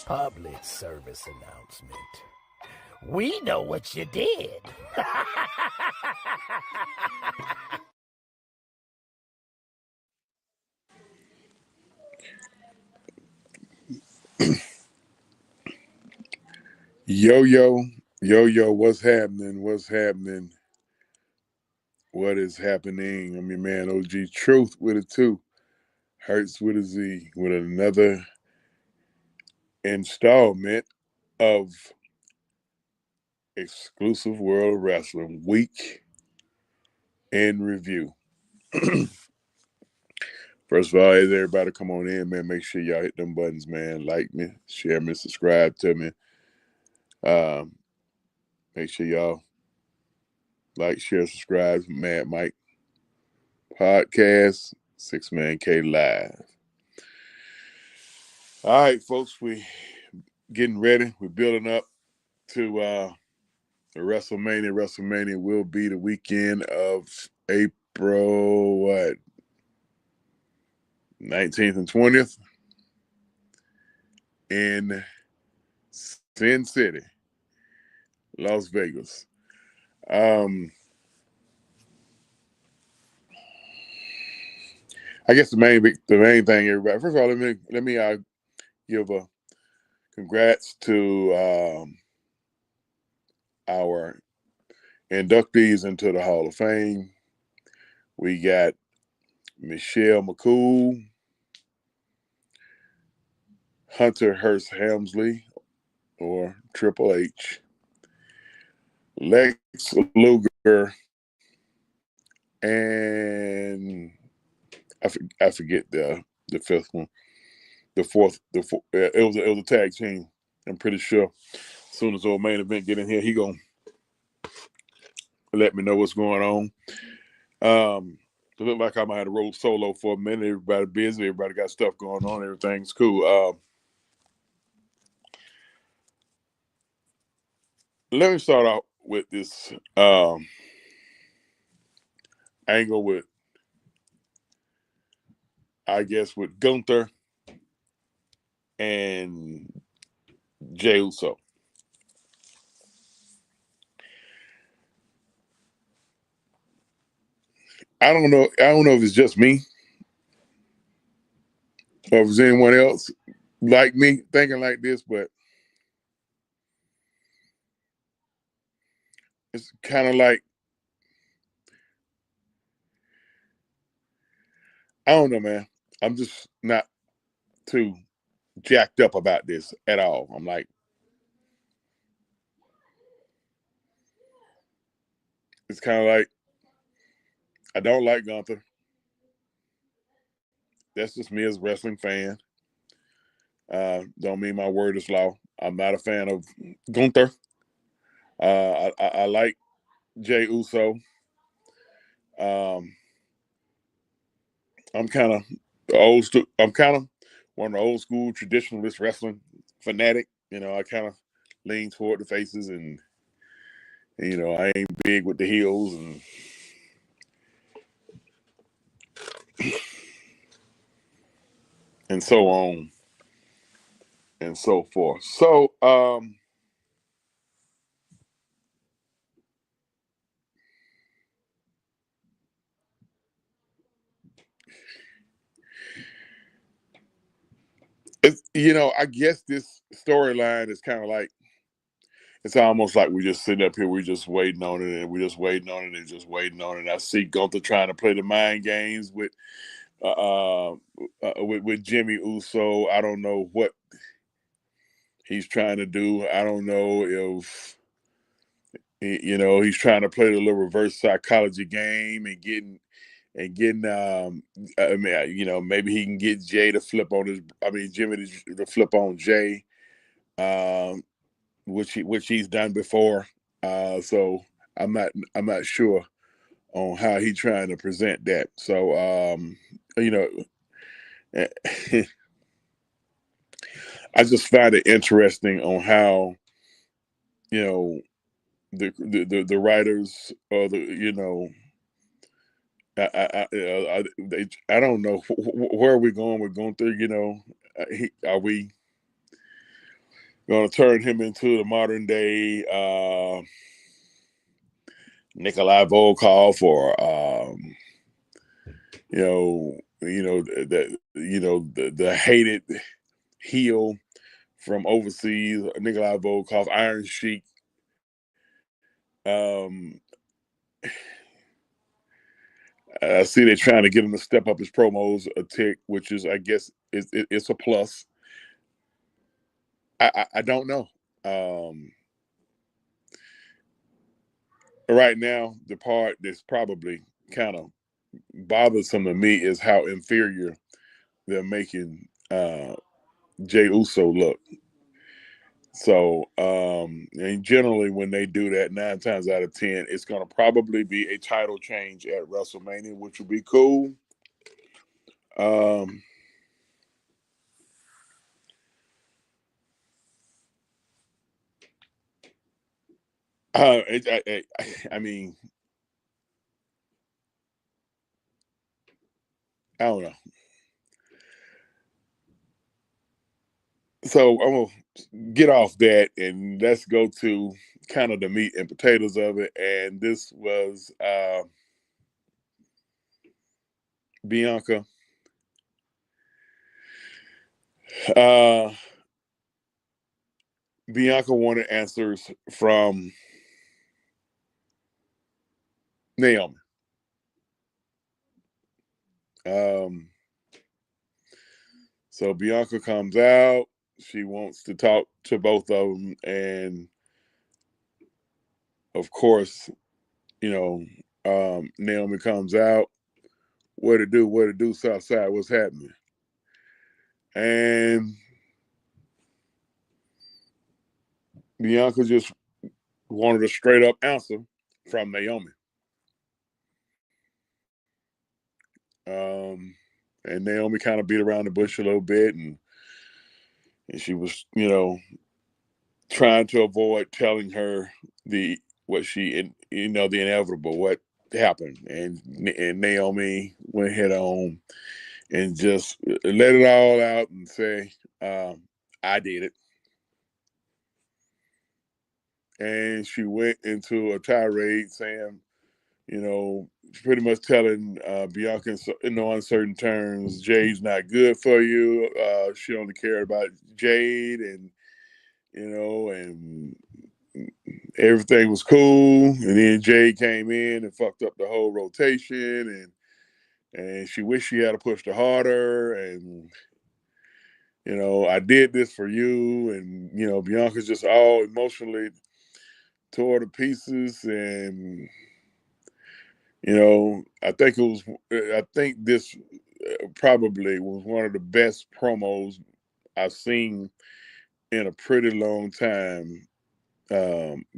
Public service announcement. We know what you did. Yo, what's happening? What's happening? What is happening? I'm your man, OG Truth with a 2, Hurts with a Z, with another installment of Exclusive World Wrestling Week in Review. First of all, as everybody come on in, man, make sure y'all hit them buttons, man. Like me, share me, subscribe to me. Make sure y'all like, share, subscribe. Mad Mike Podcast, 6Man K Live. All right, folks, we getting ready. We're building up to WrestleMania. WrestleMania will be the weekend of April 19th and 20th in Sin City, Las Vegas. I guess the main thing, everybody. First of all, let me give a congrats to our inductees into the Hall of Fame. We got Michelle McCool, Hunter Hearst Helmsley, or Triple H, Lex Luger, and I forget the fifth one. It was a tag team. I'm pretty sure as soon as the main event get in here, he gonna let me know what's going on. It looked like I might have to roll solo for a minute. Everybody busy. Everybody got stuff going on. Everything's cool. Let me start out with this angle with, I guess, with Gunther and Jey Uso. I don't know if it's just me or if it's anyone else like me thinking like this, but it's kind of like, I don't know, man. I'm just not too jacked up about this at all. I'm like, it's kind of like, I don't like Gunther. That's just me as a wrestling fan. Don't mean my word is law. I'm not a fan of Gunther. I like Jey Uso. I'm kind of I'm kind of one of the old school traditionalist wrestling fanatic. I kind of lean toward the faces, and I ain't big with the heels and so on and so forth. So I guess this storyline is kind of like, it's almost like we're just sitting up here, we're just waiting on it, and we're just waiting on it, and just waiting on it. I see Gunther trying to play the mind games with Jimmy Uso. I don't know what he's trying to do. I don't know if he's trying to play the little reverse psychology game and getting. I mean, maybe he can get Jay to flip on Jimmy to flip on Jay, which he's done before. So I'm not sure on how he's trying to present that. So I just find it interesting on how the writers, or I don't know where are we going with Gunther. Are we Going to turn him into the modern day Nikolai Volkov, or the hated heel from overseas, Nikolai Volkov, Iron Sheik. Um, I see they're trying to get him to step up his promos a tick, which is, I guess, it's a plus. I don't know. Right now, the part that's probably kind of bothersome to me is how inferior they're making Jay Uso look. So, and generally when they do that, 9 times out of 10, it's going to probably be a title change at WrestleMania, which will be cool. Um, I mean, I don't know. So I'm gonna get off that and let's go to kind of the meat and potatoes of it. And this was Bianca. Uh, Bianca wanted answers from Naomi. Um, so Bianca comes out. She wants to talk to both of them, and of course, you know, Naomi comes out. What to do? What to do? Southside? What's happening? And Bianca just wanted a straight up answer from Naomi. Um, and Naomi kind of beat around the bush a little bit, and she was, trying to avoid telling her the what she, the inevitable, what happened, and Naomi went head on and just let it all out and say, "I did it." And she went into a tirade saying, pretty much telling Bianca in no uncertain terms, Jade's not good for you. She only cared about Jade, and everything was cool. And then Jade came in and fucked up the whole rotation, and she wished she had pushed her harder. And I did this for you, and Bianca's just all emotionally tore to pieces, and I think this probably was one of the best promos I've seen in a pretty long time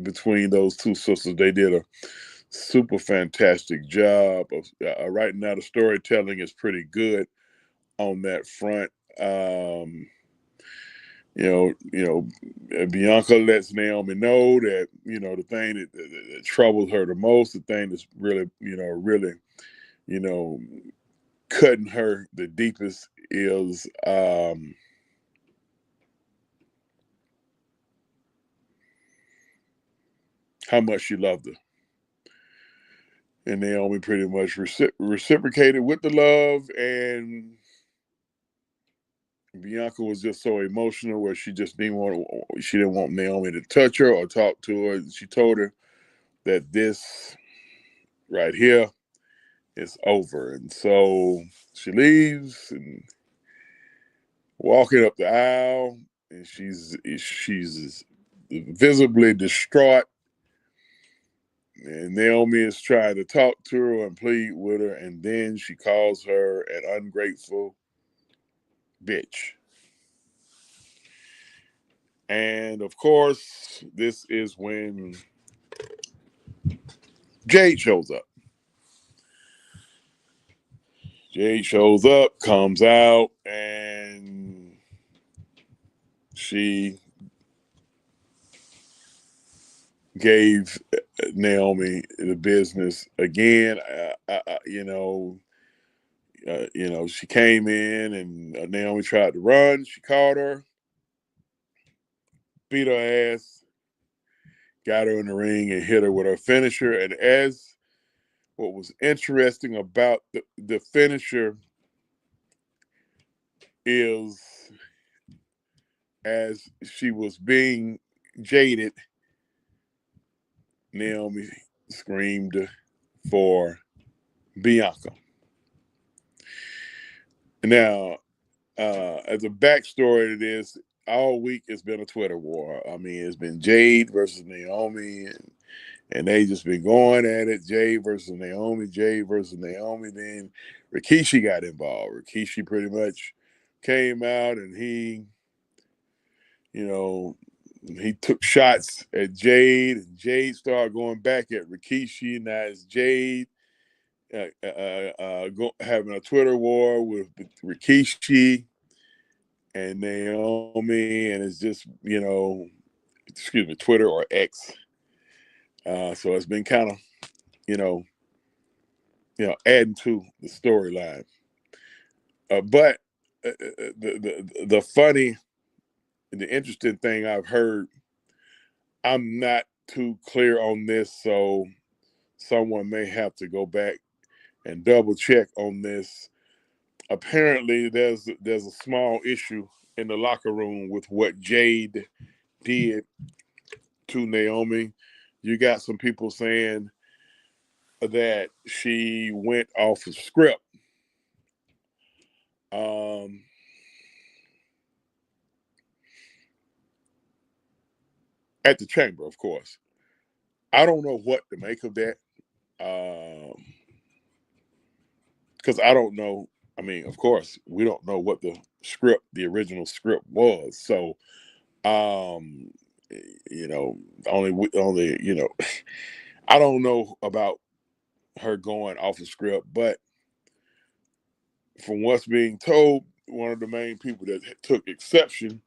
between those two sisters. They did a super fantastic job of right now. The storytelling is pretty good on that front. Bianca lets Naomi know that the thing that troubles her the most, the thing that's really, you know, cutting her the deepest is how much she loved her. And Naomi pretty much reciprocated with the love, and Bianca was just so emotional where she just she didn't want Naomi to touch her or talk to her. She told her that this right here is over. And so she leaves and walking up the aisle, and she's visibly distraught. And Naomi is trying to talk to her and plead with her, and then she calls her an ungrateful bitch. And of course, this is when Jade shows up. Jade shows up, comes out, and she gave Naomi the business again. She came in and Naomi tried to run. She caught her. beat her ass, got her in the ring, and hit her with her finisher. And as what was interesting about the finisher is, as she was being jaded, Naomi screamed for Bianca. Now, as a backstory to this, all week it's been a Twitter war. I mean, it's been Jade versus Naomi, and they just been going at it. Jade versus Naomi, Jade versus Naomi. Then Rikishi got involved. Rikishi pretty much came out and you know, he took shots at Jade, and Jade started going back at Rikishi. Now it's Jade having a Twitter war with Rikishi and Naomi, and it's just, excuse me, Twitter or X. So it's been kind of, you know, adding to the storyline. But the funny and the interesting thing I've heard, I'm not too clear on this, so someone may have to go back and double check on this. Apparently, there's a small issue in the locker room with what Jade did to Naomi. You got some people saying that she went off of script. At the chamber, of course. I don't know what to make of that. Because I don't know. I mean, of course, we don't know what the original script was. So, um, only, I don't know about her going off the script, but from what's being told, one of the main people that took exception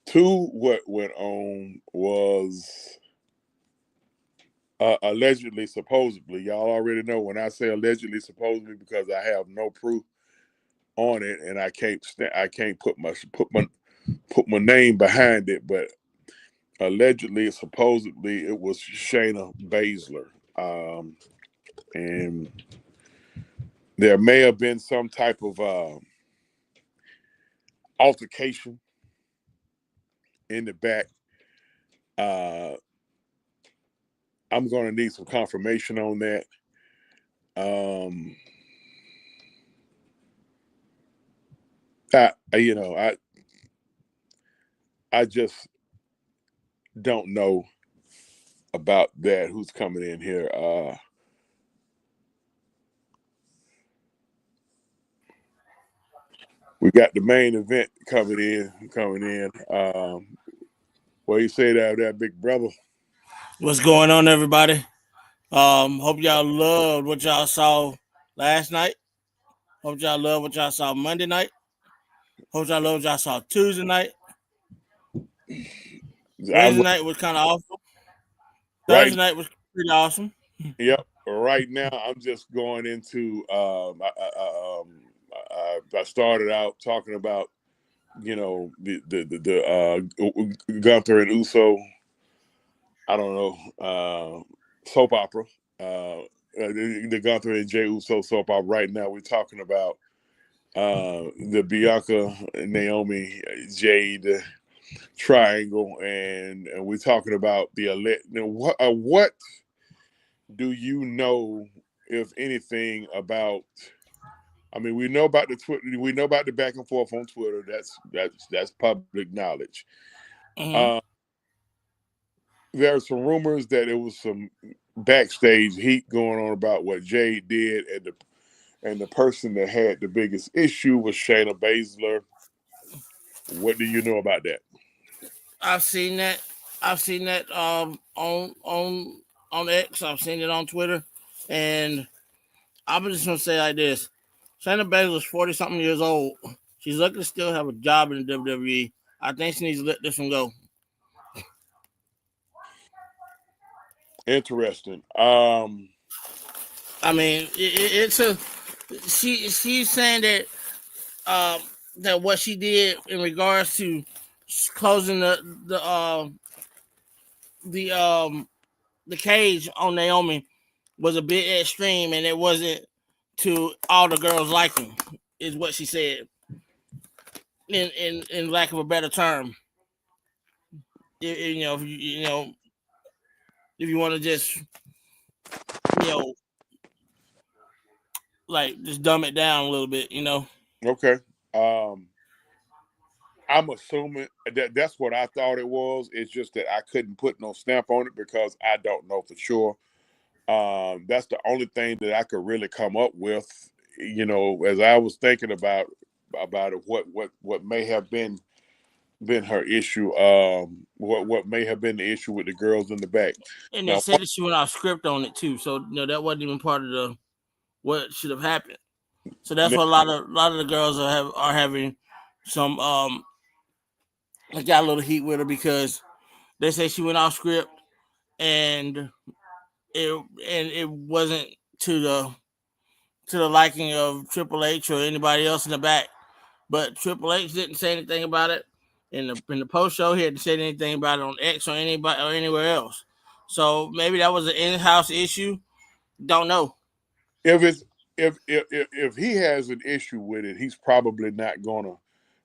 to what went on was allegedly, supposedly. Y'all already know when I say allegedly, supposedly, because I have no proof on it, and I can't put my name behind it, but allegedly, supposedly, it was Shayna Baszler, and there may have been some type of altercation in the back. I'm going to need some confirmation on that. I just don't know about that. Who's coming in here? We got the main event coming in. What you say that big brother? What's going on, everybody? Hope y'all loved what y'all saw last night. Hope y'all loved what y'all saw Monday night. Hope y'all loved what y'all saw Tuesday night. Wednesday night was kind of awesome. Right. Thursday night was pretty awesome. Yep. Right now, I'm just going into. I started out talking about, the Gunther and Uso. I don't know, soap opera. The Gunther and Jey Uso soap opera. Right now, we're talking about the Bianca, Naomi, Jade triangle, and we're talking about what do you know, if anything, about? I mean, we know about the Twitter. We know about the back and forth on Twitter. That's public knowledge. Mm-hmm. There are some rumors that it was some backstage heat going on about what Jade did, and the person that had the biggest issue was Shayna Baszler. What do you know about that? I've seen that. I've seen that on X. I've seen it on Twitter, and I'm just gonna say like this: Shayna Baszler is 40 something years old. She's lucky to still have a job in the WWE. I think she needs to let this one go. Interesting. I mean, it's a she's saying that that what she did in regards to closing the the cage on Naomi was a bit extreme, and it wasn't to all the girls' liking, is what she said. In lack of a better term, you know, if you know, if you want to just you know, like just dumb it down a little bit, you know. Okay. Um, I'm assuming that's what I thought it was. It's just that I couldn't put no stamp on it because I don't know for sure. That's the only thing that I could really come up with. As I was thinking about it, what may have been her issue. What may have been the issue with the girls in the back. And they Now, said that she went off script on it too, so that wasn't even part of the what should have happened. So that's what a lot of the girls are having some I got a little heat with her because they say she went off script and it wasn't to the liking of Triple H or anybody else in the back. But Triple H didn't say anything about it in the post show. He hadn't said anything about it on X or anybody or anywhere else. So maybe that was an in-house issue. Don't know. if it's if he has an issue with it, he's probably not gonna.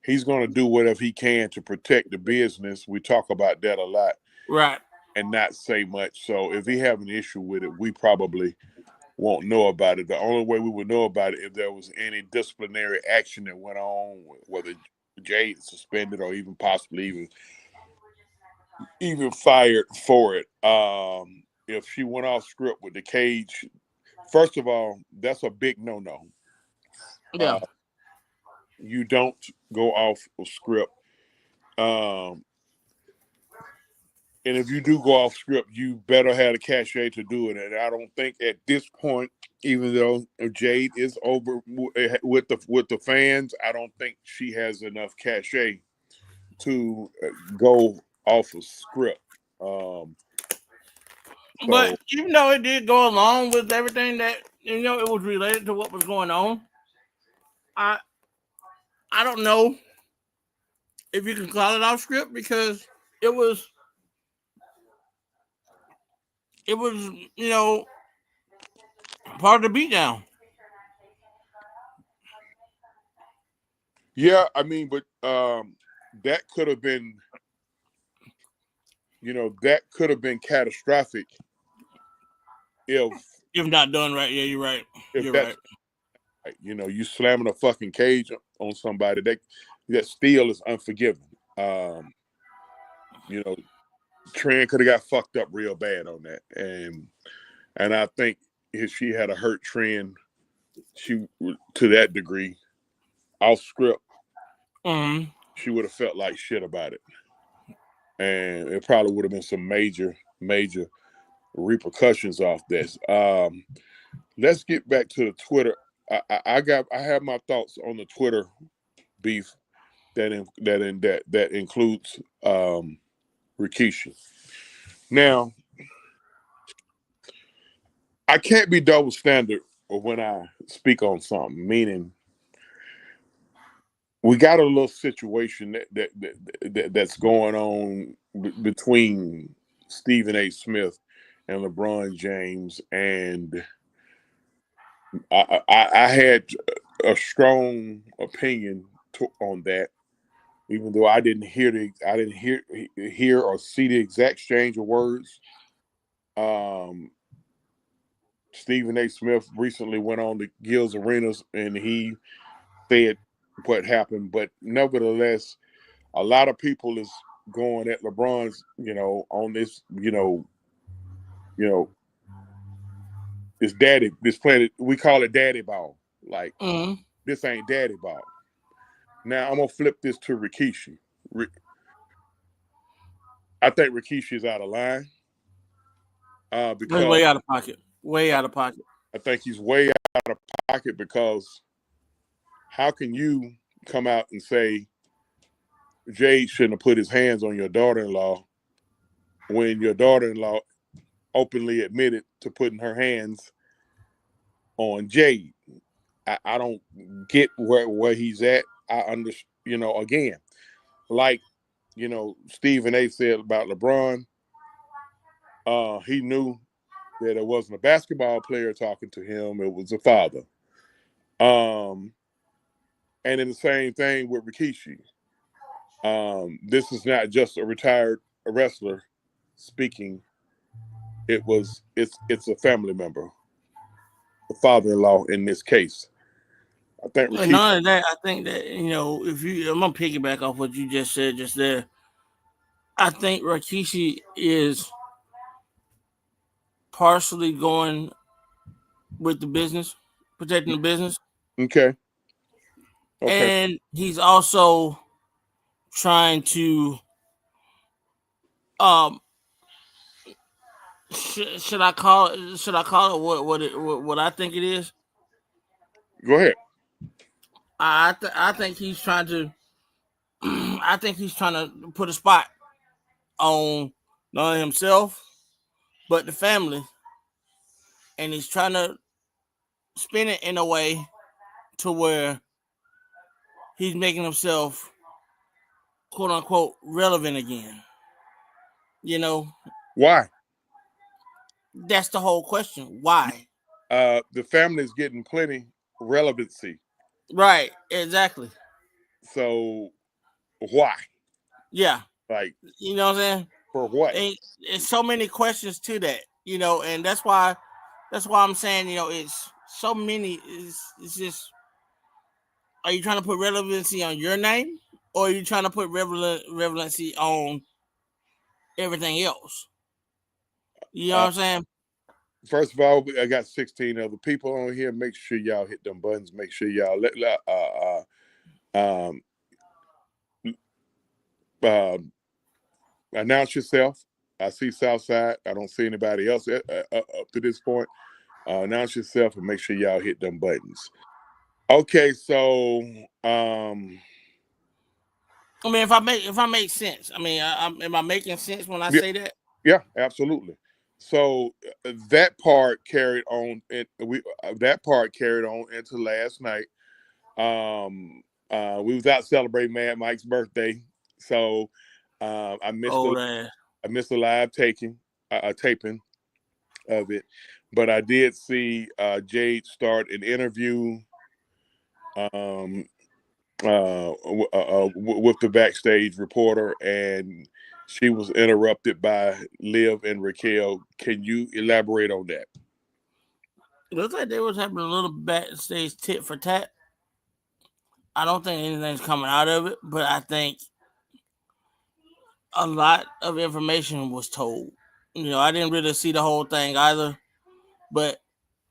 He's gonna do whatever he can to protect the business. We talk about that a lot Right. and not say much. So if he have an issue with it, we probably won't know about it. The only way we would know about it if there was any disciplinary action that went on, whether Jade suspended or even possibly even fired for it. If she went off script with the cage, first of all, that's a big no-no. Yeah. Uh, you don't go off of script. Um, and if you do go off script, you better have the cachet to do it. And I don't think at this point, even though Jade is over with the fans, I don't think she has enough cachet to go off of script. Um, But so even though it did go along with everything that it was related to what was going on, I I don't know if you can call it off script because it was it was part of the beatdown. yeah, I mean, but that could have been, that could have been catastrophic if If not done right, yeah, you're right. if You're that's right. right. You slamming a fucking cage on somebody that still is unforgiving. Um, you know, Tran could have got fucked up real bad on that, and I think if she had a hurt Tran, she to that degree off script, Mm-hmm. she would have felt like shit about it, and it probably would have been some major repercussions off this. Let's get back to the Twitter. I have my thoughts on the Twitter beef that includes Rikishi. Now, I can't be double standard when I speak on something. Meaning, we got a little situation that's going on between Stephen A. Smith and LeBron James, and I had a strong opinion on that, even though I didn't hear or see the exact exchange of words. Um, Stephen A. Smith recently went on to Gil's Arenas and he said what happened, but nevertheless, a lot of people is going at LeBron's, on this, you know, this planet, we call it daddy ball. Like, Mm-hmm. this ain't daddy ball. Now I'm gonna flip this to Rikishi. I think Rikishi is out of line That's because way out of pocket. Way out of pocket. I think he's way out of pocket because how can you come out and say Jade shouldn't have put his hands on your daughter-in-law when your daughter-in-law openly admitted to putting her hands on Jade? I don't get where he's at. I understand, again, like Stephen A said about LeBron, he knew that it wasn't a basketball player talking to him; it was a father. Um, and then the same thing with Rikishi. This is not just a retired wrestler speaking. It's a family member, a father-in-law in this case. I think And Rikishi. none of that, I think that if I'm gonna piggyback off what you just said just there. I think Rikishi is partially going with the business, protecting the business, Okay. Okay. and he's also trying to um should I call it what I think it is. Go ahead. I think he's trying to I think he's trying to put a spot on not only himself but the family, and he's trying to spin it in a way to where he's making himself quote unquote relevant again. You know, Why? that's the whole question. Why? The family is getting plenty relevancy. Right, exactly. So why? Yeah. Like You know what I'm for what? saying? It's so many questions to that, and that's why I'm saying, it's so many. It's just, are you trying to put relevancy on your name, or are you trying to put relevancy on everything else? You know what Uh, I'm saying? First of all, I got 16 other people on here. Make sure y'all hit them buttons. Make sure y'all um, uh, announce yourself. I see Southside. I don't see anybody else up to this point. Announce yourself and make sure y'all hit them buttons. Okay, so I mean, if I make sense, I mean, am I making sense when I yeah, say that? yeah, absolutely. So that part carried on, and that part carried on into last night. We was out celebrating Mad Mike's birthday, so Oh, that. I missed the live taping of it, but I did see Jade start an interview um, with the backstage reporter, and she was interrupted by Liv and Raquel. Can you elaborate on that? It looks like they was having a little backstage tit for tat. I don't think anything's coming out of it, but I think a lot of information was told. I didn't really see the whole thing either, but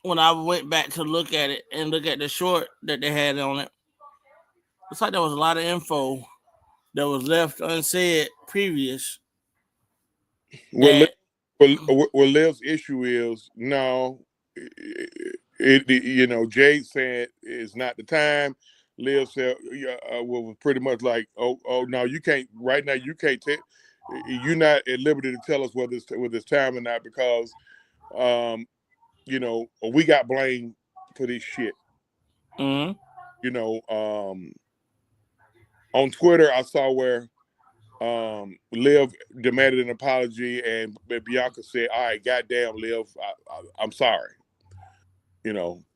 when I went back to look at it and look at the short that they had on it, it's like there was a lot of info that was left unsaid previous. Well, That Liv's issue is no. Jade said it's not the time. Liv said, yeah, was pretty much like, oh, no, you can't right now. You can't take. You're not at liberty to tell us whether it's time or not because, um, we got blamed for this shit. mm-hmm. You know, on Twitter, I saw where Liv demanded an apology, and Bianca said, "All right, goddamn, Liv, I'm sorry."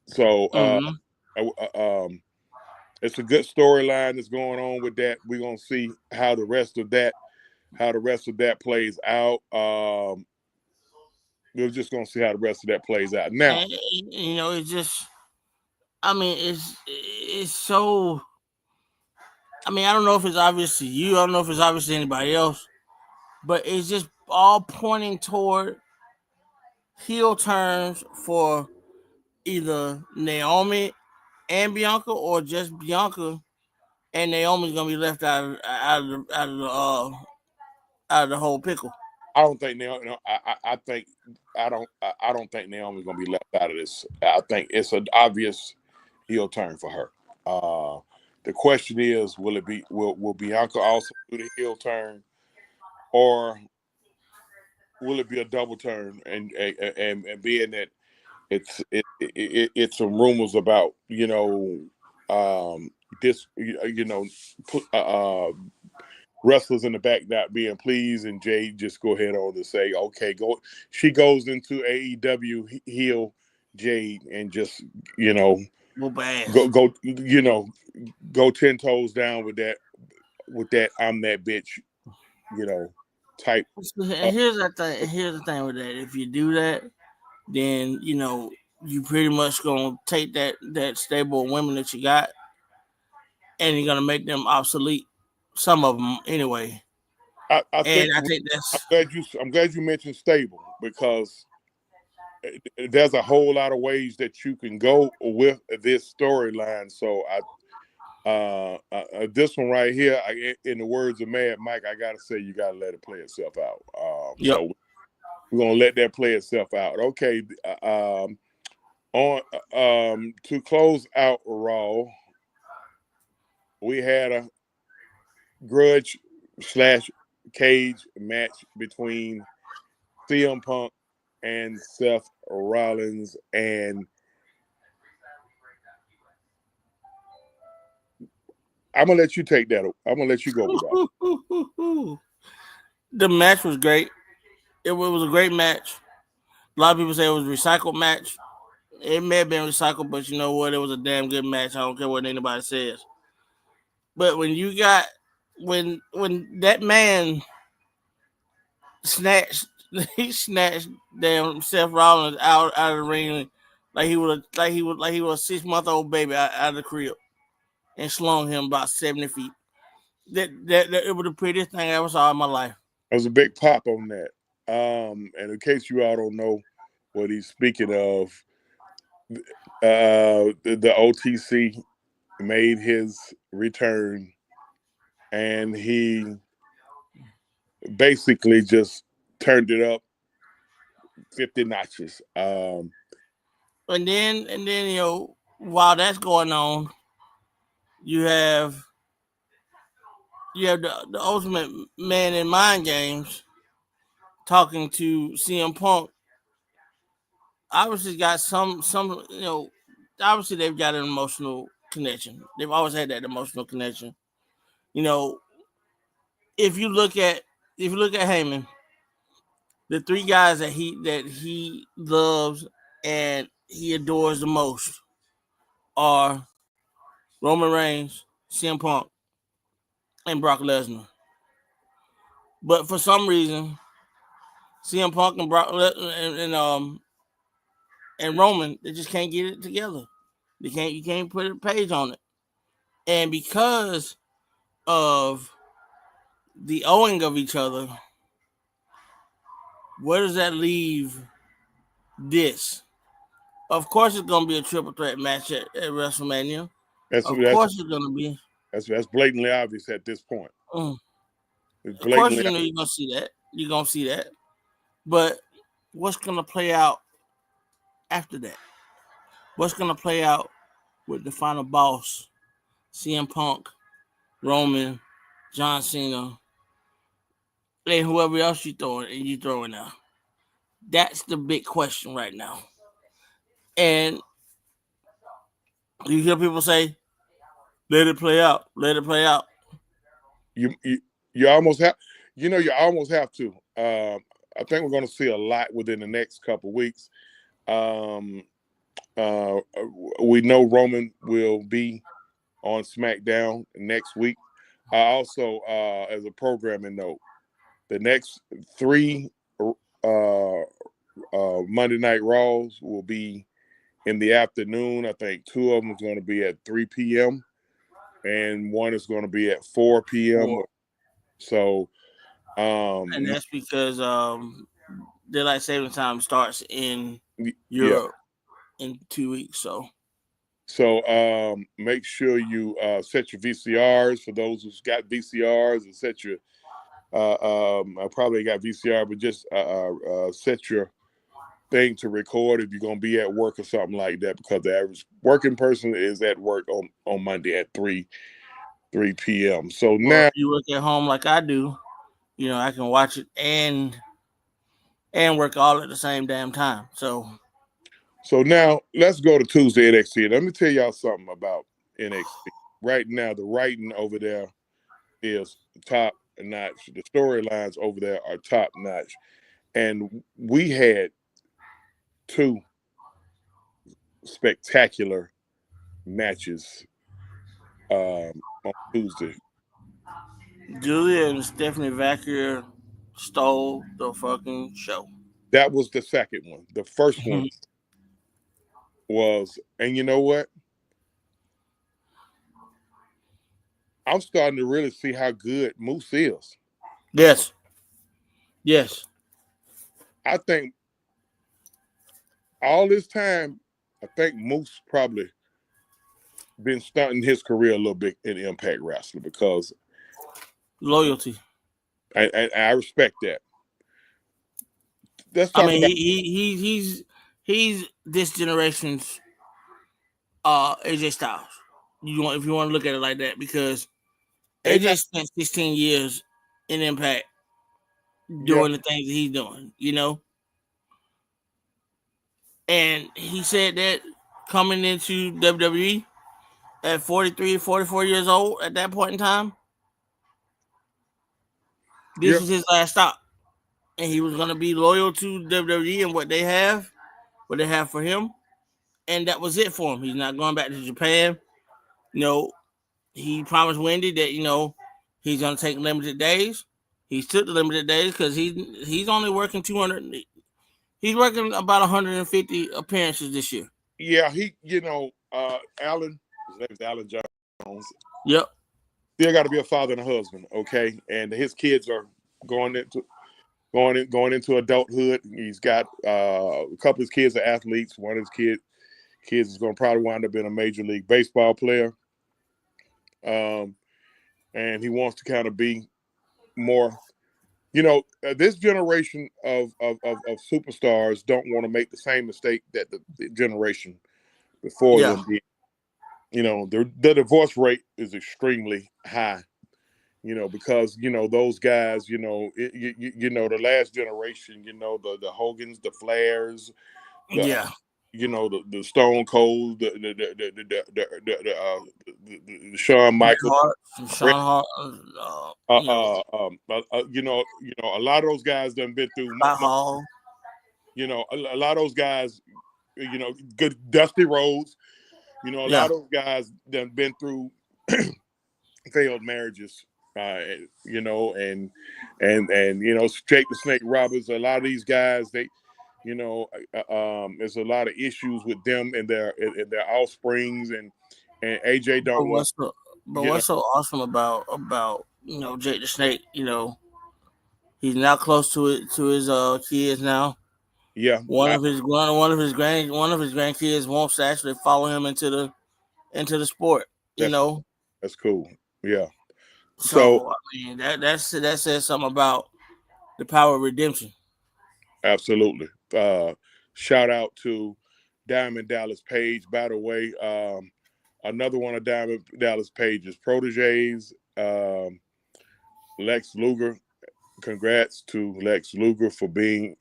So Mm-hmm. it's a good storyline that's going on with that. We're gonna see how the rest of that plays out. We're just gonna see how the rest of that plays out. Now, And it's just, I mean, it's so. I mean, I don't know if it's obvious to you. I don't know if it's obvious to anybody else, but it's just all pointing toward heel turns for either Naomi and Bianca, or just Bianca and Naomi's gonna be left out of the whole pickle. I don't think Naomi. No, I think I don't think Naomi's gonna be left out of this. I think it's an obvious heel turn for her. The question is, will Bianca also do the heel turn, or will it be a double turn? And being that it's some rumors about this wrestlers in the back not being pleased, and Jade just go ahead on to say, okay, go. She goes into AEW heel Jade and just, Whoop ass. go, go 10 toes down with that I'm that bitch, type. And here's the thing. Here's the thing with that. If you do that, then you pretty much gonna take that stable of women that you got, and you're gonna make them obsolete. Some of them, anyway. I think I think that's I'm glad you mentioned stable, because there's a whole lot of ways that you can go with this storyline. So this one right here, in the words of Mad Mike, I gotta say, you gotta let it play itself out. yep. So we're gonna let that play itself out. Okay. On to close out Raw, we had a grudge / cage match between CM Punk and Seth Rollins, and I'm gonna let you take that. I'm gonna let you go with that. The match was great. It was a great match. A lot of people say it was a recycled match. It may have been recycled, but you know what? It was a damn good match. I don't care what anybody says. But when you got when that man snatched he snatched damn Seth Rollins out of the ring like he was a 6-month-old baby out of the crib and slung him about 70 feet. That it was the prettiest thing I ever saw in my life. It was a big pop on that. And in case you all don't know what he's speaking of, the OTC made his return, and he basically just turned it up 50 notches. And then while that's going on, you have the ultimate man in mind games talking to CM Punk. Obviously got some obviously they've got an emotional connection. They've always had that emotional connection. If you look at Heyman, the three guys that he loves and he adores the most are Roman Reigns, CM Punk, and Brock Lesnar. But for some reason, CM Punk and Brock and Roman, they just can't get it together. You can't put a page on it. And because of the owing of each other, where does that leave this? Of course, it's gonna be a triple threat match at WrestleMania. Of course, it's gonna be. That's blatantly obvious at this point. Of course, you're gonna see that. You're gonna see that. But what's gonna play out after that? What's gonna play out with the final boss, CM Punk, Roman, John Cena, and whoever else you throwing out? That's the big question right now. And you hear people say, "Let it play out. Let it play out." You almost have, you almost have to. I think we're going to see a lot within the next couple of weeks. We know Roman will be on SmackDown next week. Also, as a programming note, the next 3 Monday Night Raws will be in the afternoon. I think 2 of them is going to be at 3 p.m. and 1 is going to be at 4 p.m. So, and that's because daylight saving time starts in Europe in 2 weeks. So make sure you set your VCRs for those who's got VCRs, and set your I probably got VCR, but just set your thing to record if you're gonna be at work or something like that, because the average working person is at work on Monday at 3 p.m. So now, if you work at home like I do, I can watch it and work all at the same damn time. So now let's go to Tuesday NXT. Let me tell y'all something about NXT. Right now, the writing over there is top notch. The storylines over there are top notch, and we had two spectacular matches on Tuesday. Julia and Stephanie Vacuer stole the fucking show. That was the second one. The first one was, and you know what? I'm starting to really see how good Moose is. Yes. Yes. I think all this time, I think Moose probably been stunting his career a little bit in Impact Wrestling because loyalty. I respect that. Let's I talk mean, about he's this generation's AJ Styles. If you want to look at it like that, because AJ spent 16 years in Impact doing the things that he's doing, and he said that coming into WWE at 43, 44 years old at that point in time, this was his last stop. And he was going to be loyal to WWE and what they have for him. And that was it for him. He's not going back to Japan. He promised Wendy that, he's going to take limited days. He took the limited days because he's only working 200. He's working about 150 appearances this year. Yeah, Alan, his name is Alan Jones. Yep. Still got to be a father and a husband, okay? And his kids are going into adulthood. He's got a couple of his kids are athletes. One of his kids is going to probably wind up being a major league baseball player. And he wants to kind of be more, this generation of superstars don't want to make the same mistake that the generation before them did. The divorce rate is extremely high. Because those guys, the last generation, the Hogans, the Flairs, the Stone Cold, the Shawn Michaels, Sean Hart, a lot of those guys done been through. Hall. A lot of those guys, good Dusty Rhodes, a lot of those guys done been through failed marriages. And Jake the Snake Roberts. A lot of these guys, they, there's a lot of issues with them and their offsprings, and AJ don't want. What's so awesome about Jake the Snake? He's now close to his kids now. Yeah, one of his grandkids wants to actually follow him into the sport. That's cool. Yeah. So I mean that says something about the power of redemption. Absolutely. Shout out to Diamond Dallas Page. By the way, another one of Diamond Dallas Page's proteges, Lex Luger. Congrats to Lex Luger for being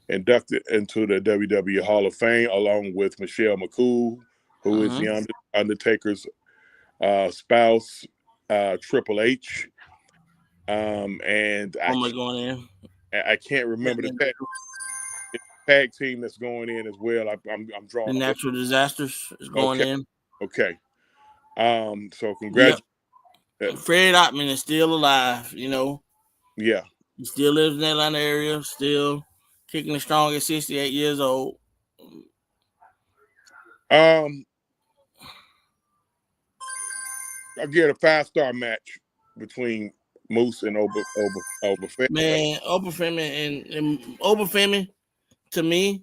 inducted into the WWE Hall of Fame, along with Michelle McCool, who is the Undertaker's spouse, Triple H. And I can't remember the tag team that's going in as well. I'm drawing. The Natural Disasters is going in. Okay. So congratulations. Yep. Fred Ottman is still alive. Yeah. He still lives in the Atlanta area. Still kicking strong at 68 years old. Again, a 5-star match between Moose and Obafemi. Man, Obafemi and Obafemi, to me,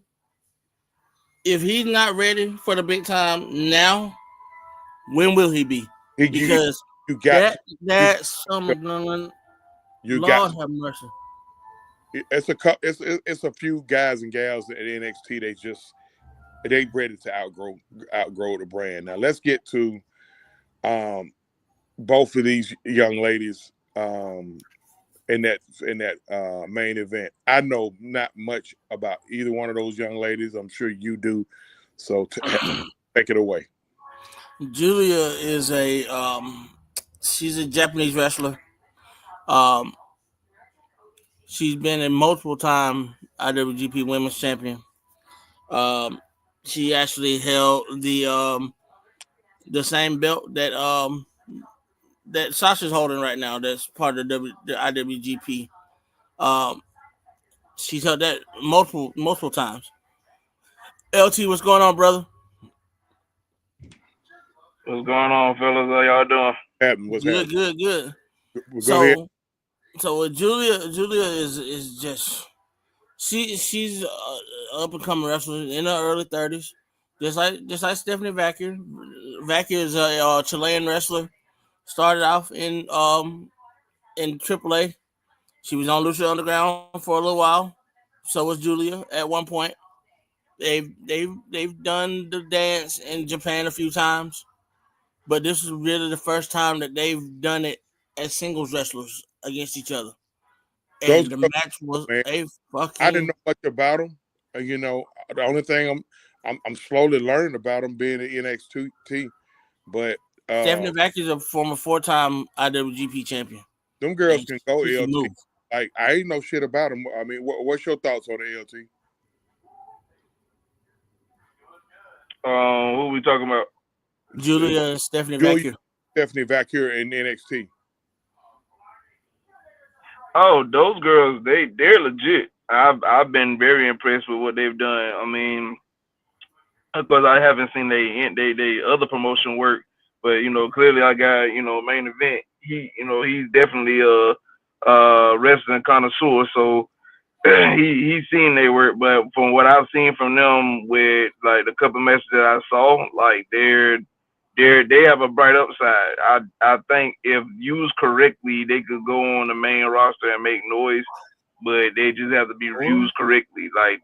if he's not ready for the big time now, when will he be? Because that's something. Lord have mercy. It's a few guys and gals at NXT. They ready to outgrow the brand. Now let's get to both of these young ladies in that main event. I know not much about either one of those young ladies. I'm sure you do. So take it away. Julia is she's a Japanese wrestler. She's been a multiple time IWGP Women's Champion. Um, she actually held the same belt that Sasha's holding right now. That's part of the IWGP. Um, she's held that multiple times. LT, what's going on, brother? What's going on, fellas? How y'all doing? What's Good, happening? good. Go ahead. So with Julia is just she's up and coming wrestler in her early 30s, just like Stephanie Vacuer. Vacuer is a Chilean wrestler. Started off in AAA. She was on Lucha Underground for a little while. So was Julia at one point. They've done the dance in Japan a few times, but this is really the first time that they've done it as singles wrestlers against each other. Those And the girls, match was man, a I didn't fucking know much about them. The only thing I'm slowly learning about them being an NXT, but Stephanie Vac is a former 4-time IWGP champion. them girls And can go she can LT. move. Like I ain't know shit about them. I mean, what's your thoughts on the LT? Who we talking about? Julia and Stephanie Julia, Vacuer. Stephanie Vacuer in NXT. Oh, those girls, they're legit. I've been very impressed with what they've done. I mean, because I haven't seen they other promotion work, but clearly I got main event. He's definitely a wrestling connoisseur, so he's seen they work. But from what I've seen from them with like the couple matches that I saw, like they have a bright upside. I think if used correctly, they could go on the main roster and make noise, but they just have to be used correctly. Like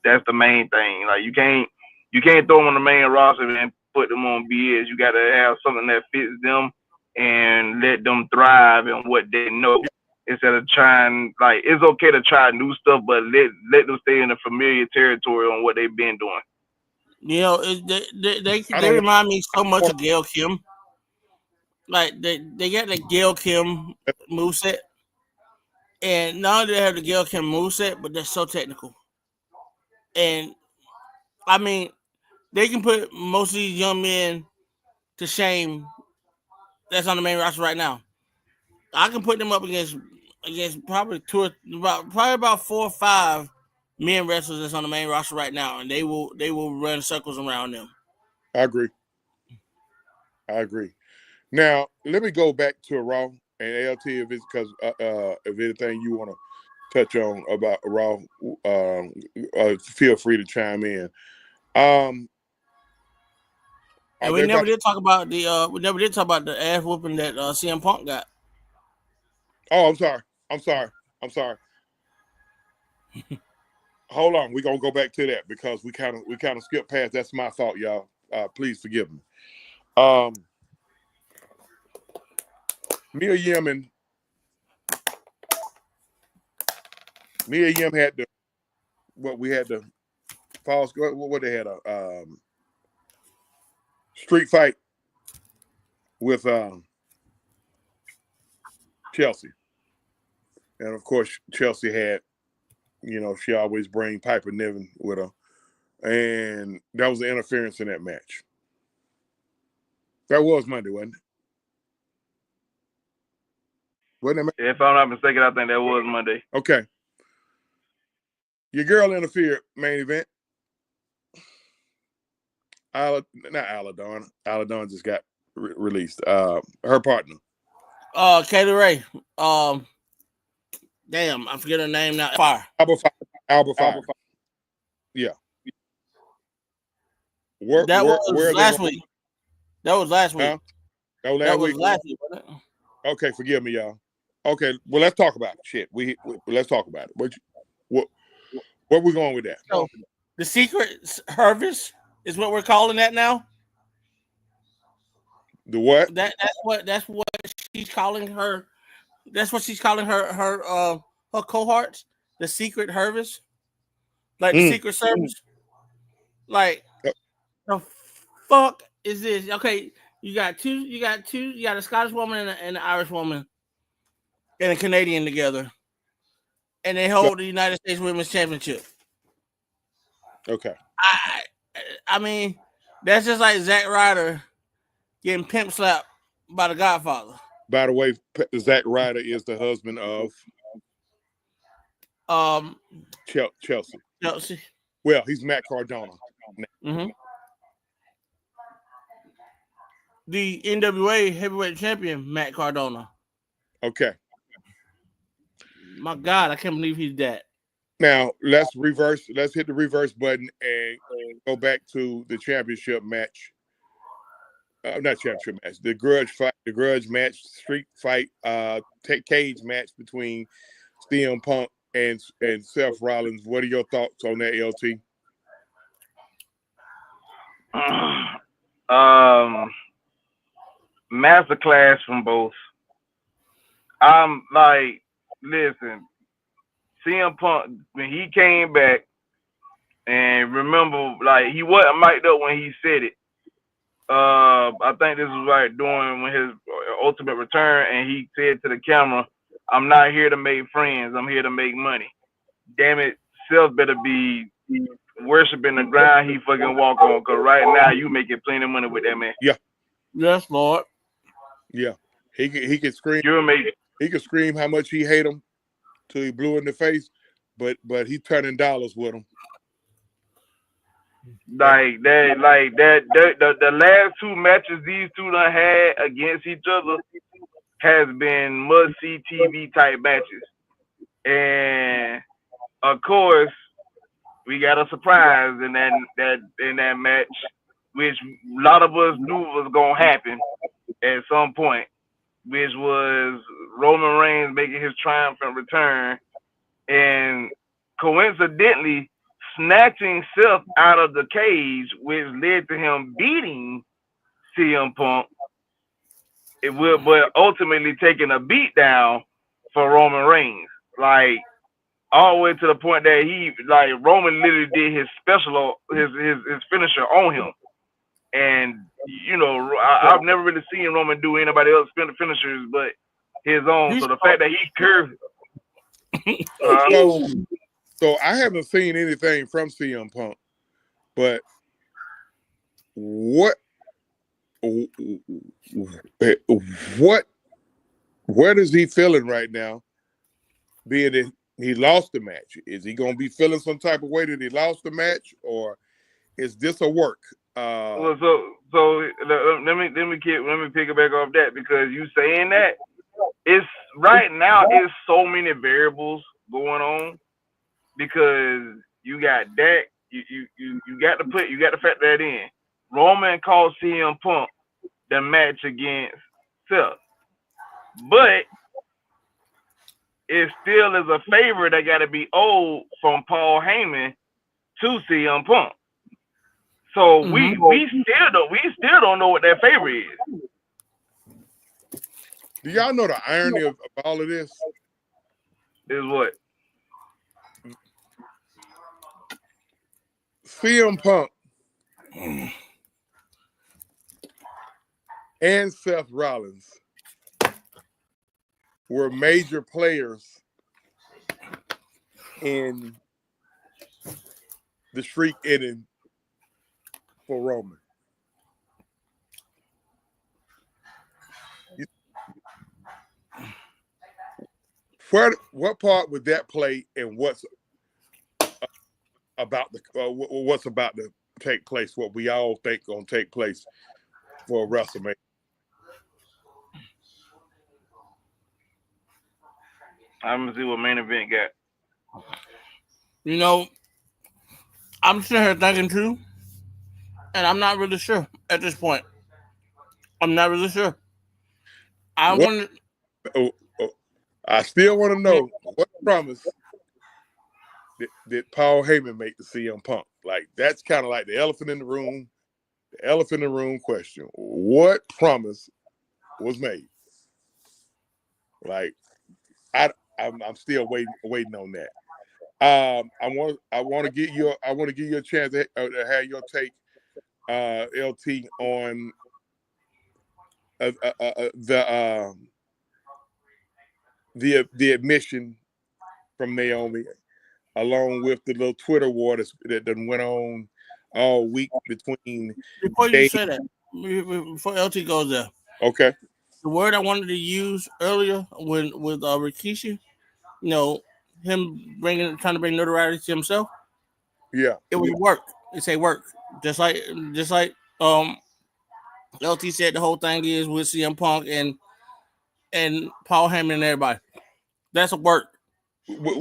that's the main thing. Like you can't throw them on the main roster and put them on BS. You got to have something that fits them and let them thrive in what they know. Instead of trying, like, it's okay to try new stuff, but let them stay in the familiar territory on what they've been doing. They remind me so much of Gail Kim. Like they got the Gail Kim moveset. And not only do they have the Gail Kim moveset, but they're so technical. And I mean, they can put most of these young men to shame that's on the main roster right now. I can put them up against probably about 4 or 5 men wrestlers that's on the main roster right now, and they will run circles around them. I agree. Now let me go back to Raw and LT if it's because if anything you want to touch on about Raw, feel free to chime in. And we never did talk about the ass whooping that CM Punk got. Oh, I'm sorry. Hold on, we're gonna go back to that because we kind of skipped past. That's my fault, y'all. Please forgive me. Mia Yim had the false. What they had a street fight with Chelsea, and of course Chelsea had, she always bring Piper Niven with her, and that was the interference in that match. That was Monday, wasn't it? Wasn't it? If I'm not mistaken, I think that was Monday. Okay. Your girl interfered, main event. Not Aladon. Aladon just got released. Her partner. Kaylee Ray. Damn, I forget her name now. Fire. Alba Fire. Yeah. That was last week. That was last week. Huh? That was last week, wasn't it? Okay, forgive me, y'all. Okay, well, let's talk about it. Shit, let's talk about it. Where we going with that? So, the secret Hervis is what we're calling that now. The what? That's what she's calling her. That's what she's calling her cohorts. The secret Hervis, like the Secret Service. Like the fuck is this? Okay, you got a Scottish woman and an Irish woman and a Canadian together. and they hold the United States Women's Championship. Okay. I mean, that's just like Zack Ryder getting pimp slapped by the Godfather. By the way, Zack Ryder is the husband of Chelsea. Chelsea. Well, he's Matt Cardona. Mm-hmm. The NWA heavyweight champion, Matt Cardona. Okay. My God, I can't believe he's dead. Now let's hit the reverse button and go back to the championship match. Not championship match. The grudge match, street fight, cage match between CM Punk and Seth Rollins. What are your thoughts on that, LT? Masterclass from both. I'm like, listen, CM Punk, when he came back, and remember, like, he wasn't mic'd up when he said it. I think this was like during when his ultimate return, and he said to the camera, "I'm not here to make friends. I'm here to make money." Damn it, Seth better be worshiping the ground he fucking walk on, cause right now you making plenty of money with that man. Yeah. Yes, Lord. Yeah. He could scream. You're amazing. He could scream how much he hate him till he blew in the face, but he turning dollars with him. Like that, the last two matches these two done had against each other has been must-see TV type matches, and of course we got a surprise in that match, which a lot of us knew was gonna happen at some point, which was Roman Reigns making his triumphant return, and coincidentally snatching Seth out of the cage, which led to him beating CM Punk. But ultimately taking a beat down for Roman Reigns, like all the way to the point that Roman literally did his his finisher on him, and I've never really seen Roman do anybody else finishers but his own. So the fact that he curved. So I haven't seen anything from CM Punk, but what is he feeling right now? Being that he lost the match, is he going to be feeling some type of way that he lost the match, or is this a work? So let me pick it back off that, because you saying that it's right now it's so many variables going on, because you got that you got to factor that in. Roman called CM Punk the match against Seth, but it still is a favor that got to be owed from Paul Heyman to CM Punk. So we still don't know what that favor is. Do y'all know the irony of all of this? Is what? CM Punk and Seth Rollins were major players in the streak ending for Roman. What part would that play, and what's about to take place? What we all think gonna take place for WrestleMania? I'm gonna see what main event got. You know, I'm sitting here thinking too, and I'm not really sure at this point. I'm not really sure. I still want to know what promise did Paul Heyman make to CM Punk? Like, that's kind of like the elephant in the room. The elephant in the room question: what promise was made? Like, I'm still waiting on that. I want to give you a chance to have your take, LT, on the admission from Naomi, along with the little Twitter war that done went on all week between. Before you Jade. say that, before LT goes there, Okay. the word I wanted to use earlier with Rikishi, him trying to bring notoriety to himself, Yeah. it was work. It's a work. Just like LT said, the whole thing is with CM Punk and Paul Heyman and everybody. That's a work. But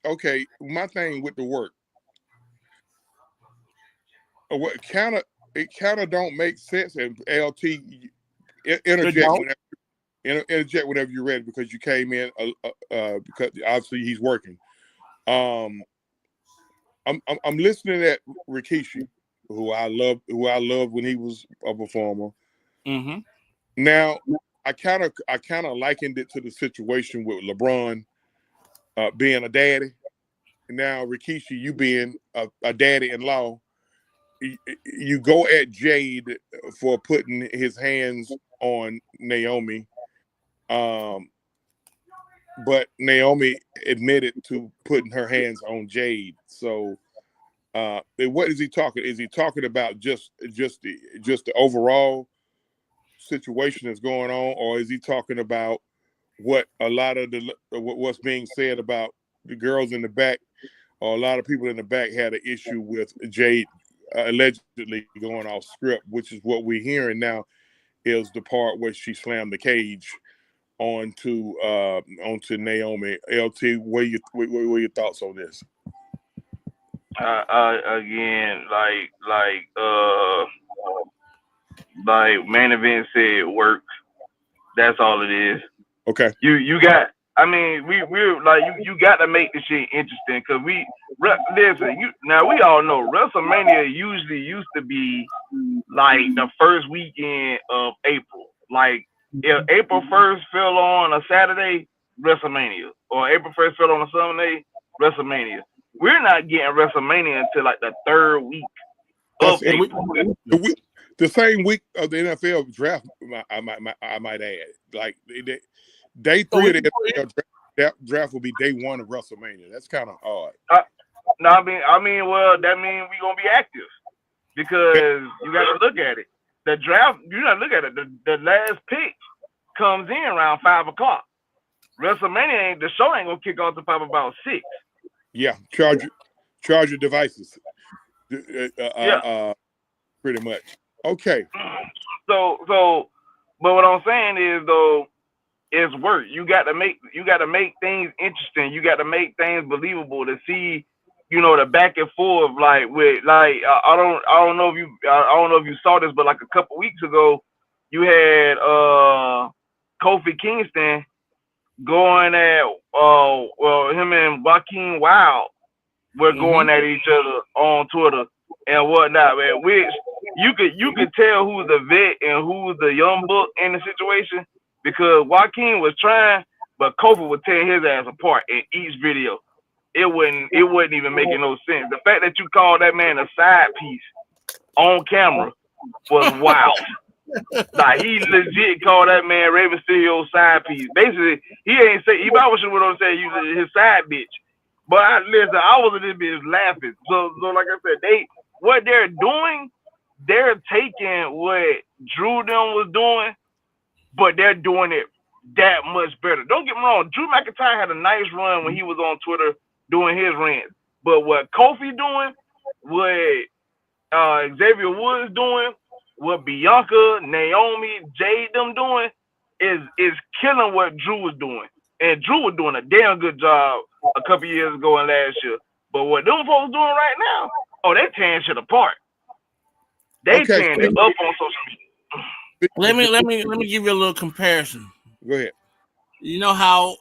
okay. My thing with the work, what kind of don't make sense. And LT, interject whenever you're ready, because you came in because obviously he's working. I'm listening at Rikishi, who I loved when he was a performer. Mm-hmm. Now I kind of likened it to the situation with LeBron being a daddy. Now Rikishi, you being a daddy-in-law, you go at Jade for putting his hands on Naomi, but Naomi admitted to putting her hands on Jade. So, what is he talking? Is he talking about just the overall situation that's going on, or is he talking about what a lot of what's being said about the girls in the back, or a lot of people in the back had an issue with Jade allegedly going off script, which is what we're hearing now, is the part where she slammed the cage onto Naomi. LT, what are your thoughts on this? Again, like main event said, work. That's all it is. Okay. You got. I mean, we're like you got to make the shit interesting, because listen. Now we all know WrestleMania usually used to be like the first weekend of April. Like if April 1st fell on a Saturday, WrestleMania, or April 1st fell on a Sunday, WrestleMania. We're not getting WrestleMania until like the third week of April. The same week of the NFL draft, I might add. Like day 3 of the NFL draft will be day 1 of WrestleMania. That's kind of odd. No, I mean, well, that means we're gonna be active, because you got to look at it. The draft, you got to look at it. The last pick comes in around 5:00. WrestleMania the show ain't gonna kick off to probably about 6. Yeah, charge your devices. Pretty much. Okay. So, but what I'm saying is though, it's work. You got to make things interesting. You got to make things believable to see, the back and forth. Like I don't know if you saw this, but like a couple weeks ago, you had Kofi Kingston going at him and Joaquin Wild were going at each other on Twitter and whatnot, man. Which you could tell who's the vet and who's the young buck in the situation, because Joaquin was trying, but Kofi was tearing his ass apart in each video. It wasn't even making no sense. The fact that you called that man a side piece on camera was wild. Like, he legit called that man Rey Mysterio's side piece. Basically, he probably should have said you his side bitch. But I was a little bit laughing. So like I said, what they're doing, they're taking what Drew them was doing, but they're doing it that much better. Don't get me wrong, Drew McIntyre had a nice run when he was on Twitter doing his rants. But what Kofi doing, what Xavier Woods doing, what Bianca, Naomi, Jade them doing is killing what Drew was doing. And Drew was doing a damn good job a couple years ago and last year. But what them folks doing right now, they tearing shit apart. They tearing it up on social media. Let me give you a little comparison. Go ahead. You know how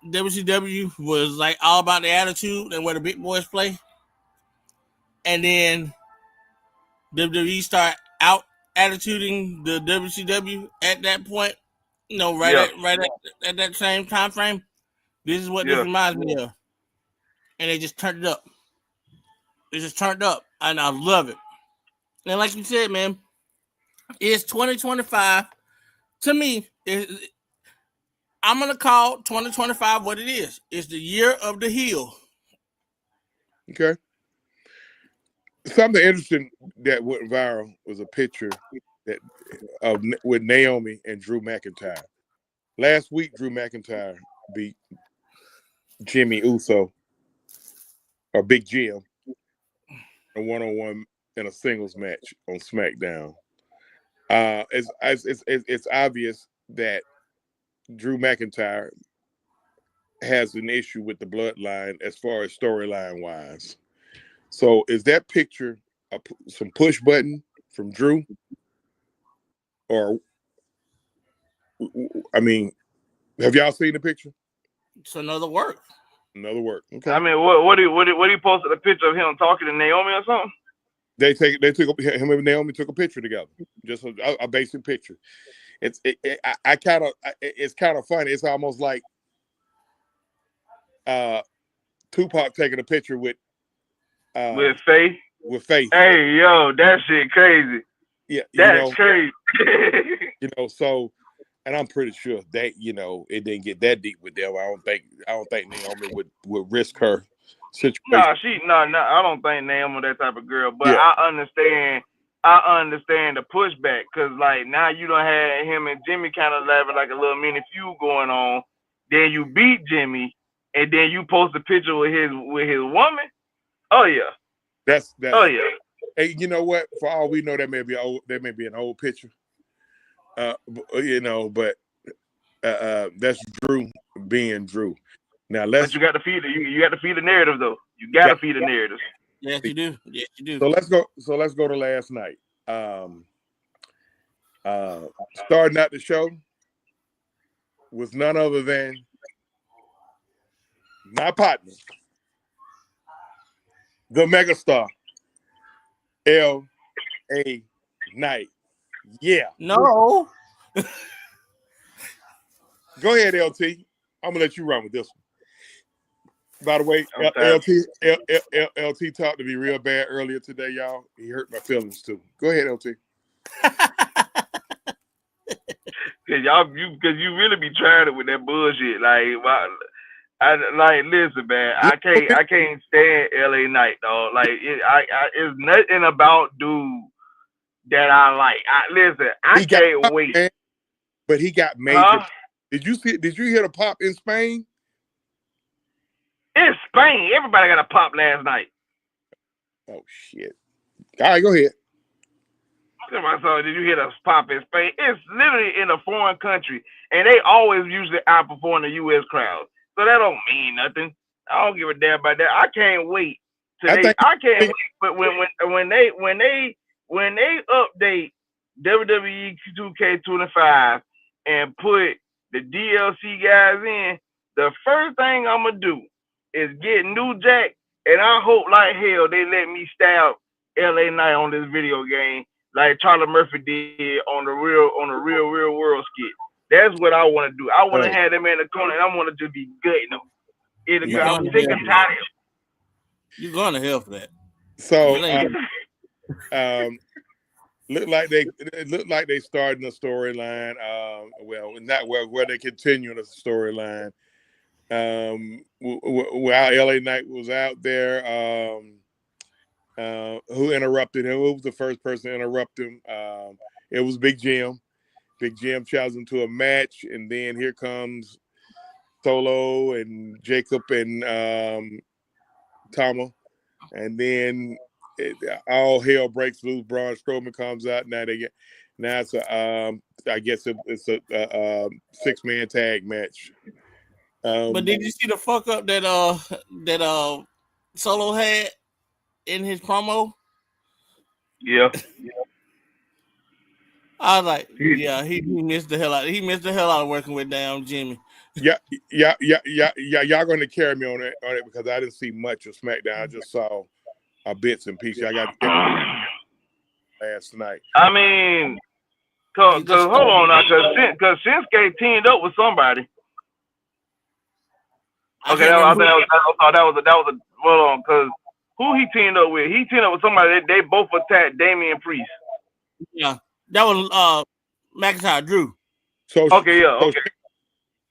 WCW was like all about the attitude and where the big boys play, and then WWE start out attituding the WCW at that point. At that same time frame. This is what this reminds me of, and they just turned it up. It just turned up, and I love it. And like you said, man, it's 2025. To me, I'm gonna call 2025 what it is. It's the year of the heel. Okay. Something interesting that went viral was a picture that with Naomi and Drew McIntyre. Last week, Drew McIntyre beat Jimmy Uso or Big Jim a one-on-one in a singles match on SmackDown. It's obvious that Drew McIntyre has an issue with the bloodline as far as storyline wise. So is that picture some push button from Drew? Or, I mean, have y'all seen the picture? It's another work. Another work. Okay. I mean, what he posted a picture of him talking to Naomi or something? Him and Naomi took a picture together, just a basic picture. It's kind of funny. It's almost like Tupac taking a picture with Faith. With Faith. Hey, yo, that shit crazy. Yeah, that's crazy. So, and I'm pretty sure that it didn't get that deep with them. I don't think Naomi would risk her situation. No, I don't think Naomi that type of girl. But yeah. I understand the pushback because like now you don't have him and Jimmy kind of having like a little mini feud going on. Then you beat Jimmy, and then you post a picture with his woman. Oh yeah. That's oh yeah. Hey, you know what? For all we know, that may be an old picture. But that's Drew being Drew. Now But you got to feed it. You got to feed the narrative though. You got to feed the narrative. Yes, you do. Yes, you do. So let's go to last night. Starting out the show was none other than my partner, the megastar, L.A. Knight. Yeah. No. Go ahead, LT. I'm gonna let you run with this one. By the way, LT talked to me real bad earlier today, y'all. He hurt my feelings too. Go ahead, LT. Because you really be trying it with that bullshit. Listen, man. I can't stand LA Knight, dog. Like it's nothing about dude that I like. I can't wait. Man, but he got major. Did you hear the pop in Spain? In Spain, everybody got a pop last night. Oh shit! All right, go ahead. Did you hear the pop in Spain? It's literally in a foreign country, and they always usually outperform the U.S. crowd. So that don't mean nothing. I don't give a damn about that. I can't wait But when they update WWE 2K25 and put the DLC guys in, the first thing I'm gonna do is get New Jack, and I hope like hell they let me stab LA Knight on this video game like Charlie Murphy did on the real world skit. That's what I want to do. I want to have them in the corner, and I want to just be gutting them. I'm sick and tired. You're going to hell for that. So, look like they starting a storyline. Where they continue the storyline. While LA Knight was out there, who interrupted him? Who was the first person to interrupt him? It was Big Jim. Big Jim challenges him to a match, and then here comes Solo and Jacob and Tama, and then all hell breaks loose. Braun Strowman comes out. Now it's a I guess it's a 6-man tag match. But did you see the fuck up that Solo had in his promo? Yeah. I was like, yeah, he missed the hell out. He missed the hell out of working with damn Jimmy. Yeah. Y'all going to carry me on it because I didn't see much of SmackDown. I just saw bits and pieces. I got last night. I mean, cause hold on now, cause Shinsuke teamed up with somebody. Okay, that was a hold on, cause who he teamed up with? He teamed up with somebody. They both attacked Damian Priest. Yeah, that was McIntyre Drew. So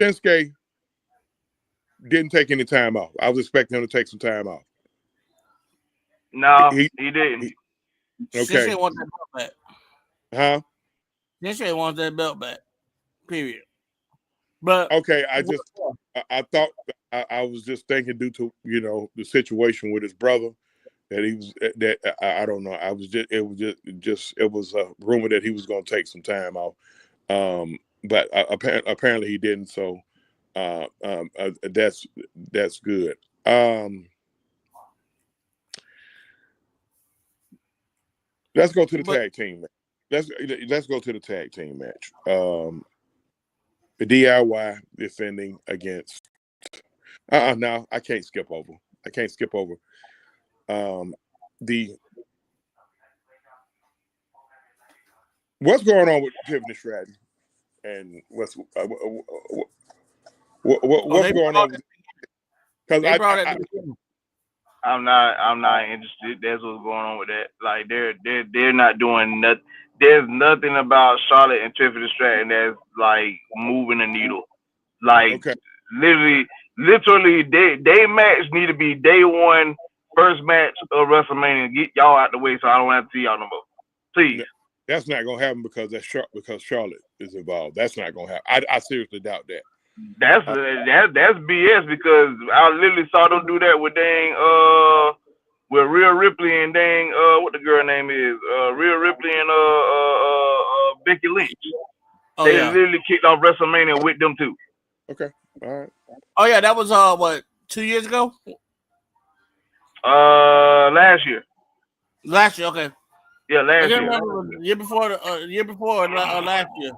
Shinsuke didn't take any time off. I was expecting him to take some time off. No, He he didn't. okay. Shinsuke wants that belt back. Huh? Shinsuke wants that belt back. Period. But okay, I thought I was just thinking due to the situation with his brother that he was that I don't know. I was just it was a rumor that he was going to take some time off, but apparently he didn't. So that's good. Let's go to the tag team match. Let's go to the tag team match. The DIY defending against. No, I can't skip over. The what's going on with Tiffany Stratton and what's going on? Because they brought it. I'm not interested. That's what's going on with that. Like they're not doing nothing. There's nothing about Charlotte and Tiffany Stratton that's like moving the needle. Like okay. literally, they match need to be day one, first match of WrestleMania. Get y'all out the way so I don't have to see y'all no more. Please. That's not gonna happen because Charlotte is involved. That's not gonna happen. I seriously doubt that. That's BS because I literally saw them do that with with Rhea Ripley and what the girl name is Rhea Ripley and Becky Lynch. Oh, they yeah. literally kicked off WrestleMania with them too. Okay, all right. Oh yeah, that was what 2 years ago? Last year. Last year, okay. Yeah, last year. Year before last year.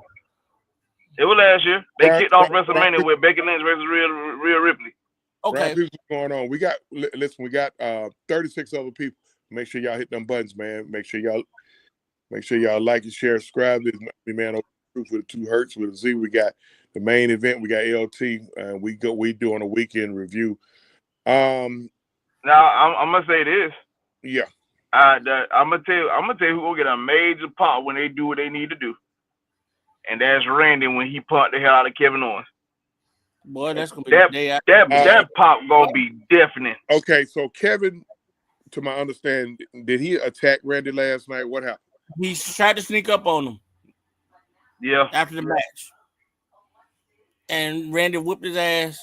It was last year. They kicked off WrestleMania with Becky Lynch versus Rhea Ripley. Okay. What's going on? We got 36 other people. Make sure y'all hit them buttons, man. Make sure y'all like and share, subscribe. This is my man with the 2 Hertz with a Z. We got the main event. We got LT, and we doing a weekend review. Now I'm gonna say this. Yeah. I'm gonna tell you who will get a major pop when they do what they need to do, and that's Randy when he punked the hell out of Kevin Owens. Boy, that's gonna be that pop gonna be deafening. Okay, so Kevin, to my understanding, did he attack Randy last night? What happened? He tried to sneak up on him. Yeah. After the match, and Randy whipped his ass,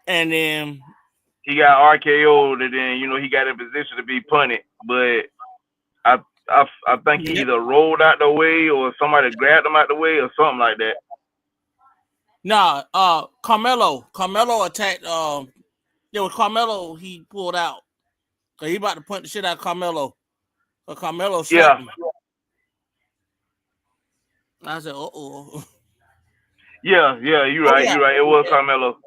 and then he got RKO'd, and then he got in position to be punted, but I think he either rolled out the way or somebody grabbed him out the way or something like that. Nah, Carmelo attacked. There was Carmelo. He pulled out. So he about to punch the shit out of Carmelo. But Carmelo slapped him. I said, uh-oh. Yeah, you're right. You're right. It was Carmelo.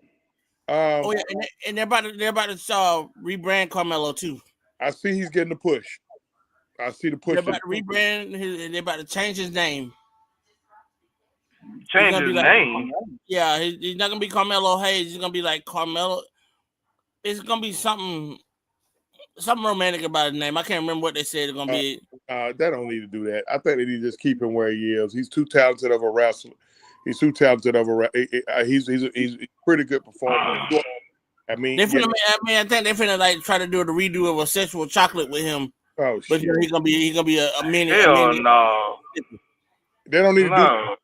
And they're about to rebrand Carmelo too. I see he's getting the push. I see the push. They're about to rebrand. They're about to change his name. Change his name? Yeah, he's not gonna be Carmelo Hayes. He's gonna be like Carmelo. It's gonna be something romantic about his name. I can't remember what they said it's gonna be. They don't need to do that. I think they need to just keep him where he is. He's too talented of a wrestler. He's too talented of a. He's a pretty good performer. I think they're finna like try to do the redo of a sexual chocolate with him. Oh but shit! He's gonna be a mini. Hell no. They don't need to do that.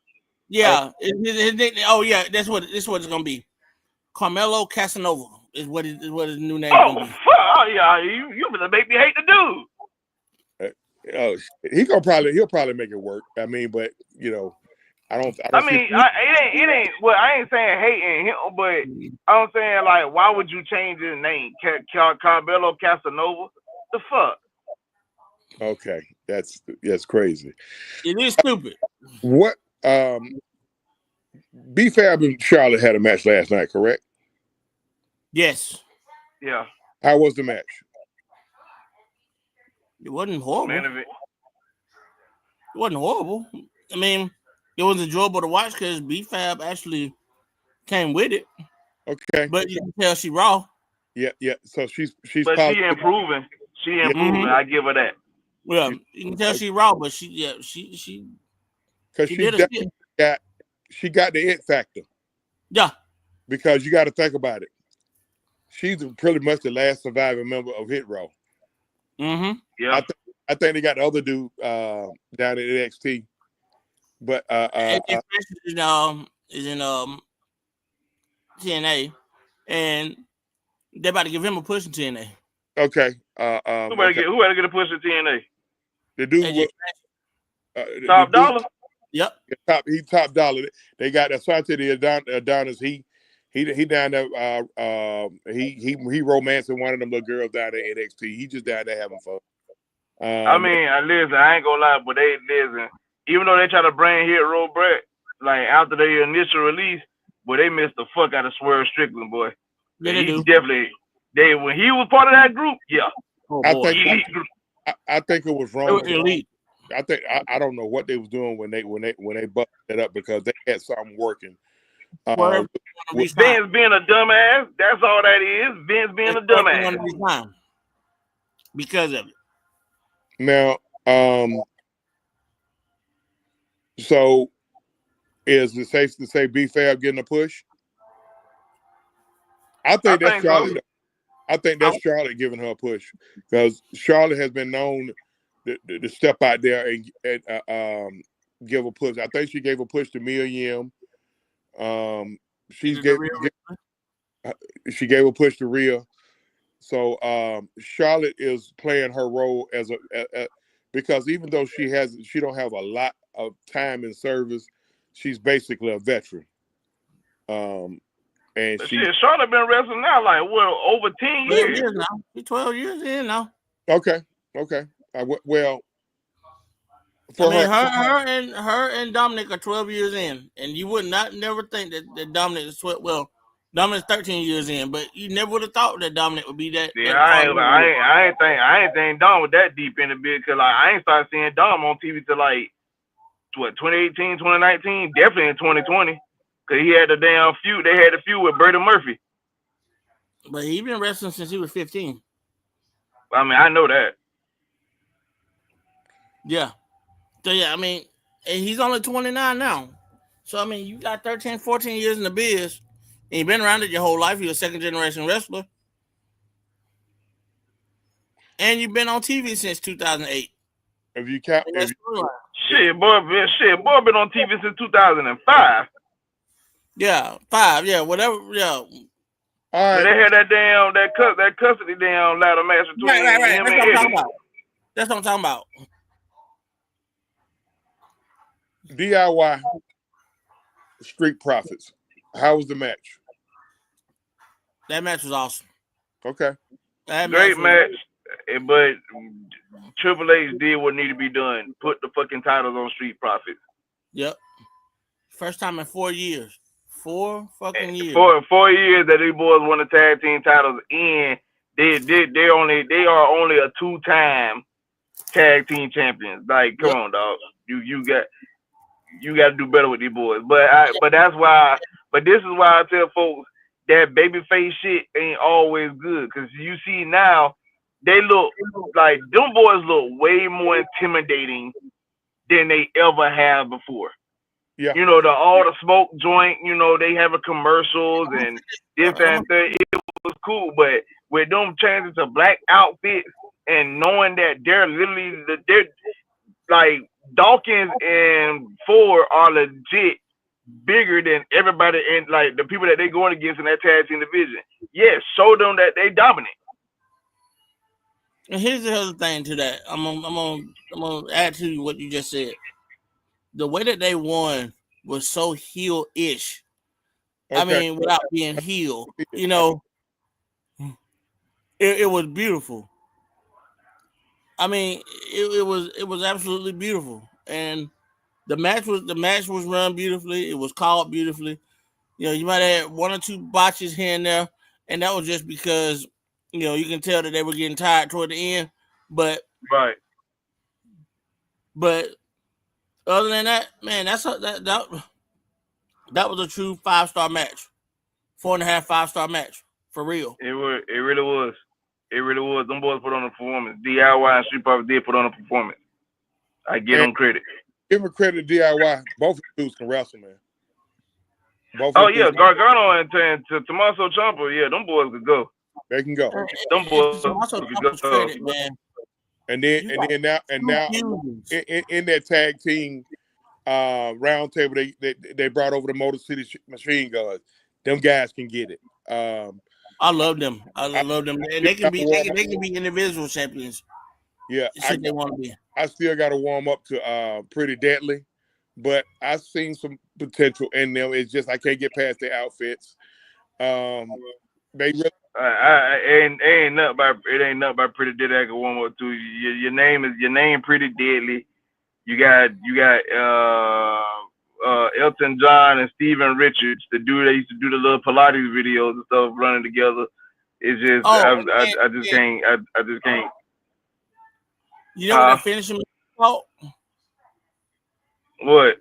Yeah, his nickname. Oh yeah, that's what it's gonna be. Carmelo Casanova is what his new name is gonna be. Oh yeah, you gonna make me hate the dude. He'll probably make it work. I mean, but I don't. It ain't. Well, I ain't saying hating him, but I'm saying like, why would you change his name, Carmelo Casanova? The fuck. Okay, that's crazy. It is stupid. What? B-Fab and Charlotte had a match last night, correct? Yes. Yeah. How was the match? It wasn't horrible. It wasn't horrible. I mean, it was enjoyable to watch because B-Fab actually came with it. Okay. But you can tell she raw. Yeah. So she's. But she improving. She improving. Mm-hmm. I give her that. Yeah, you can tell she raw, but she. Because she definitely got she got the it factor. Yeah. Because you got to think about it. She's pretty much the last surviving member of Hit Row. Mm-hmm. Yeah. I think they got the other dude down at NXT. But AJ is in TNA, and they're about to give him a push in TNA. okay. Who better get a push in TNA? The dude AJ Top dollar. Yep. He top dollar. They got Asante the Adonis. He down there. He romancing one of them little girls down there at NXT. He just down there having fun. I mean, listen, I ain't gonna lie, but they listen. Even though they try to bring Hit Row back, like after their initial release, but they missed the fuck out of Swerve Strickland, boy. Yeah, they do. Definitely. When he was part of that group, yeah. Oh boy. I think it was wrong. It was elite. I don't know what they was doing when they busted it up because they had something working. Vince being a dumbass. That's all that is. Vince being a dumbass. Because of it. Now, so is it safe to say B-Fab getting a push? I think that's Charlotte. So. I think that's Charlotte giving her a push because Charlotte has been known to step out there and give a push. I think she gave a push to Mia Yim. She gave a push to Rhea. So Charlotte is playing her role as a because even though she don't have a lot of time in service, she's basically a veteran. And Charlotte been wrestling now like over 10 years now. She's 12 years in now. Okay. Well, for her and Dominic are 12 years in, and you would never think that Dominic is 12. Well, Dominic's 13 years in, but you never would have thought that Dominic would be that. Yeah, I ain't think Dom was that deep in the bit because like I ain't started seeing Dom on TV till like 2018, 2019, definitely in 2020. Cause he had the damn feud. They had a feud with Bertie Murphy. But he been wrestling since he was 15. I mean, I know that. Yeah. So yeah, I mean, and he's only 29 now. So I mean, you got 13, 14 years in the biz, and you've been around it your whole life. You're a second generation wrestler, and you've been on TV since 2008. If you count, shit, boy, been on TV since 2005. Yeah, 5. Yeah, whatever. Yeah. All right. They had that custody down ladder match between him and Eddie. That's what I'm talking about. DIY Street Profits. How was the match? That match was awesome. Okay. Great match, but Triple H did what needed to be done. Put the fucking titles on Street Profits. Yep. First time in 4 years. 4 fucking years. 4 years that these boys won the tag team titles, and they are only a 2-time tag team champions. Like, come on, dog. You got to do better with these boys. But that's why. But this is why I tell folks that babyface shit ain't always good. Cause you see now, they look like them boys look way more intimidating than they ever have before. Yeah. You know, all the smoke joint, you know, they have commercials and this and that. It was cool, but with them changing to black outfits and knowing that they're like Dawkins and Ford are legit bigger than everybody and like the people that they going against in that tag team division. Yes, show them that they dominate. And here's the other thing to that. I'm gonna add to what you just said. The way that they won was so heel-ish. Okay. I mean, without being heel, you know, it was beautiful. I mean, it was absolutely beautiful, and the match was run beautifully. It was called beautifully. You know, you might have had 1 or 2 botches here and there, and that was just because you know you can tell that they were getting tired toward the end. But right. But other than that, man, that was a true 5-star match, 4.5 5-star match for real. It really was. It really was. Them boys put on a performance. DIY and Street Profits did put on a performance. I give them credit. Give them credit to DIY. Both dudes can wrestle, man. Both Oh of them yeah, Gargano and Tommaso Ciampa. Yeah, them boys could go. they can go. Them boys Tommaso could Ciampa's go. credit, man. And You got now two feuds. in that tag team round table, they brought over the Motor City Machine Guns. Them guys can get it. I love them. I love them. And they can be individual champions. Yeah, If they want to be. I still got to warm up to Pretty Deadly, but I've seen some potential in them. It's just I can't get past their outfits. They really, It ain't nothing about Pretty Deadly. I can warm up to. Your name Pretty Deadly. You got Elton John and Steven Richards, the dude that used to do the little Pilates videos and stuff running together. It's just I just can't. I just can't. You know what that finishing move called? What?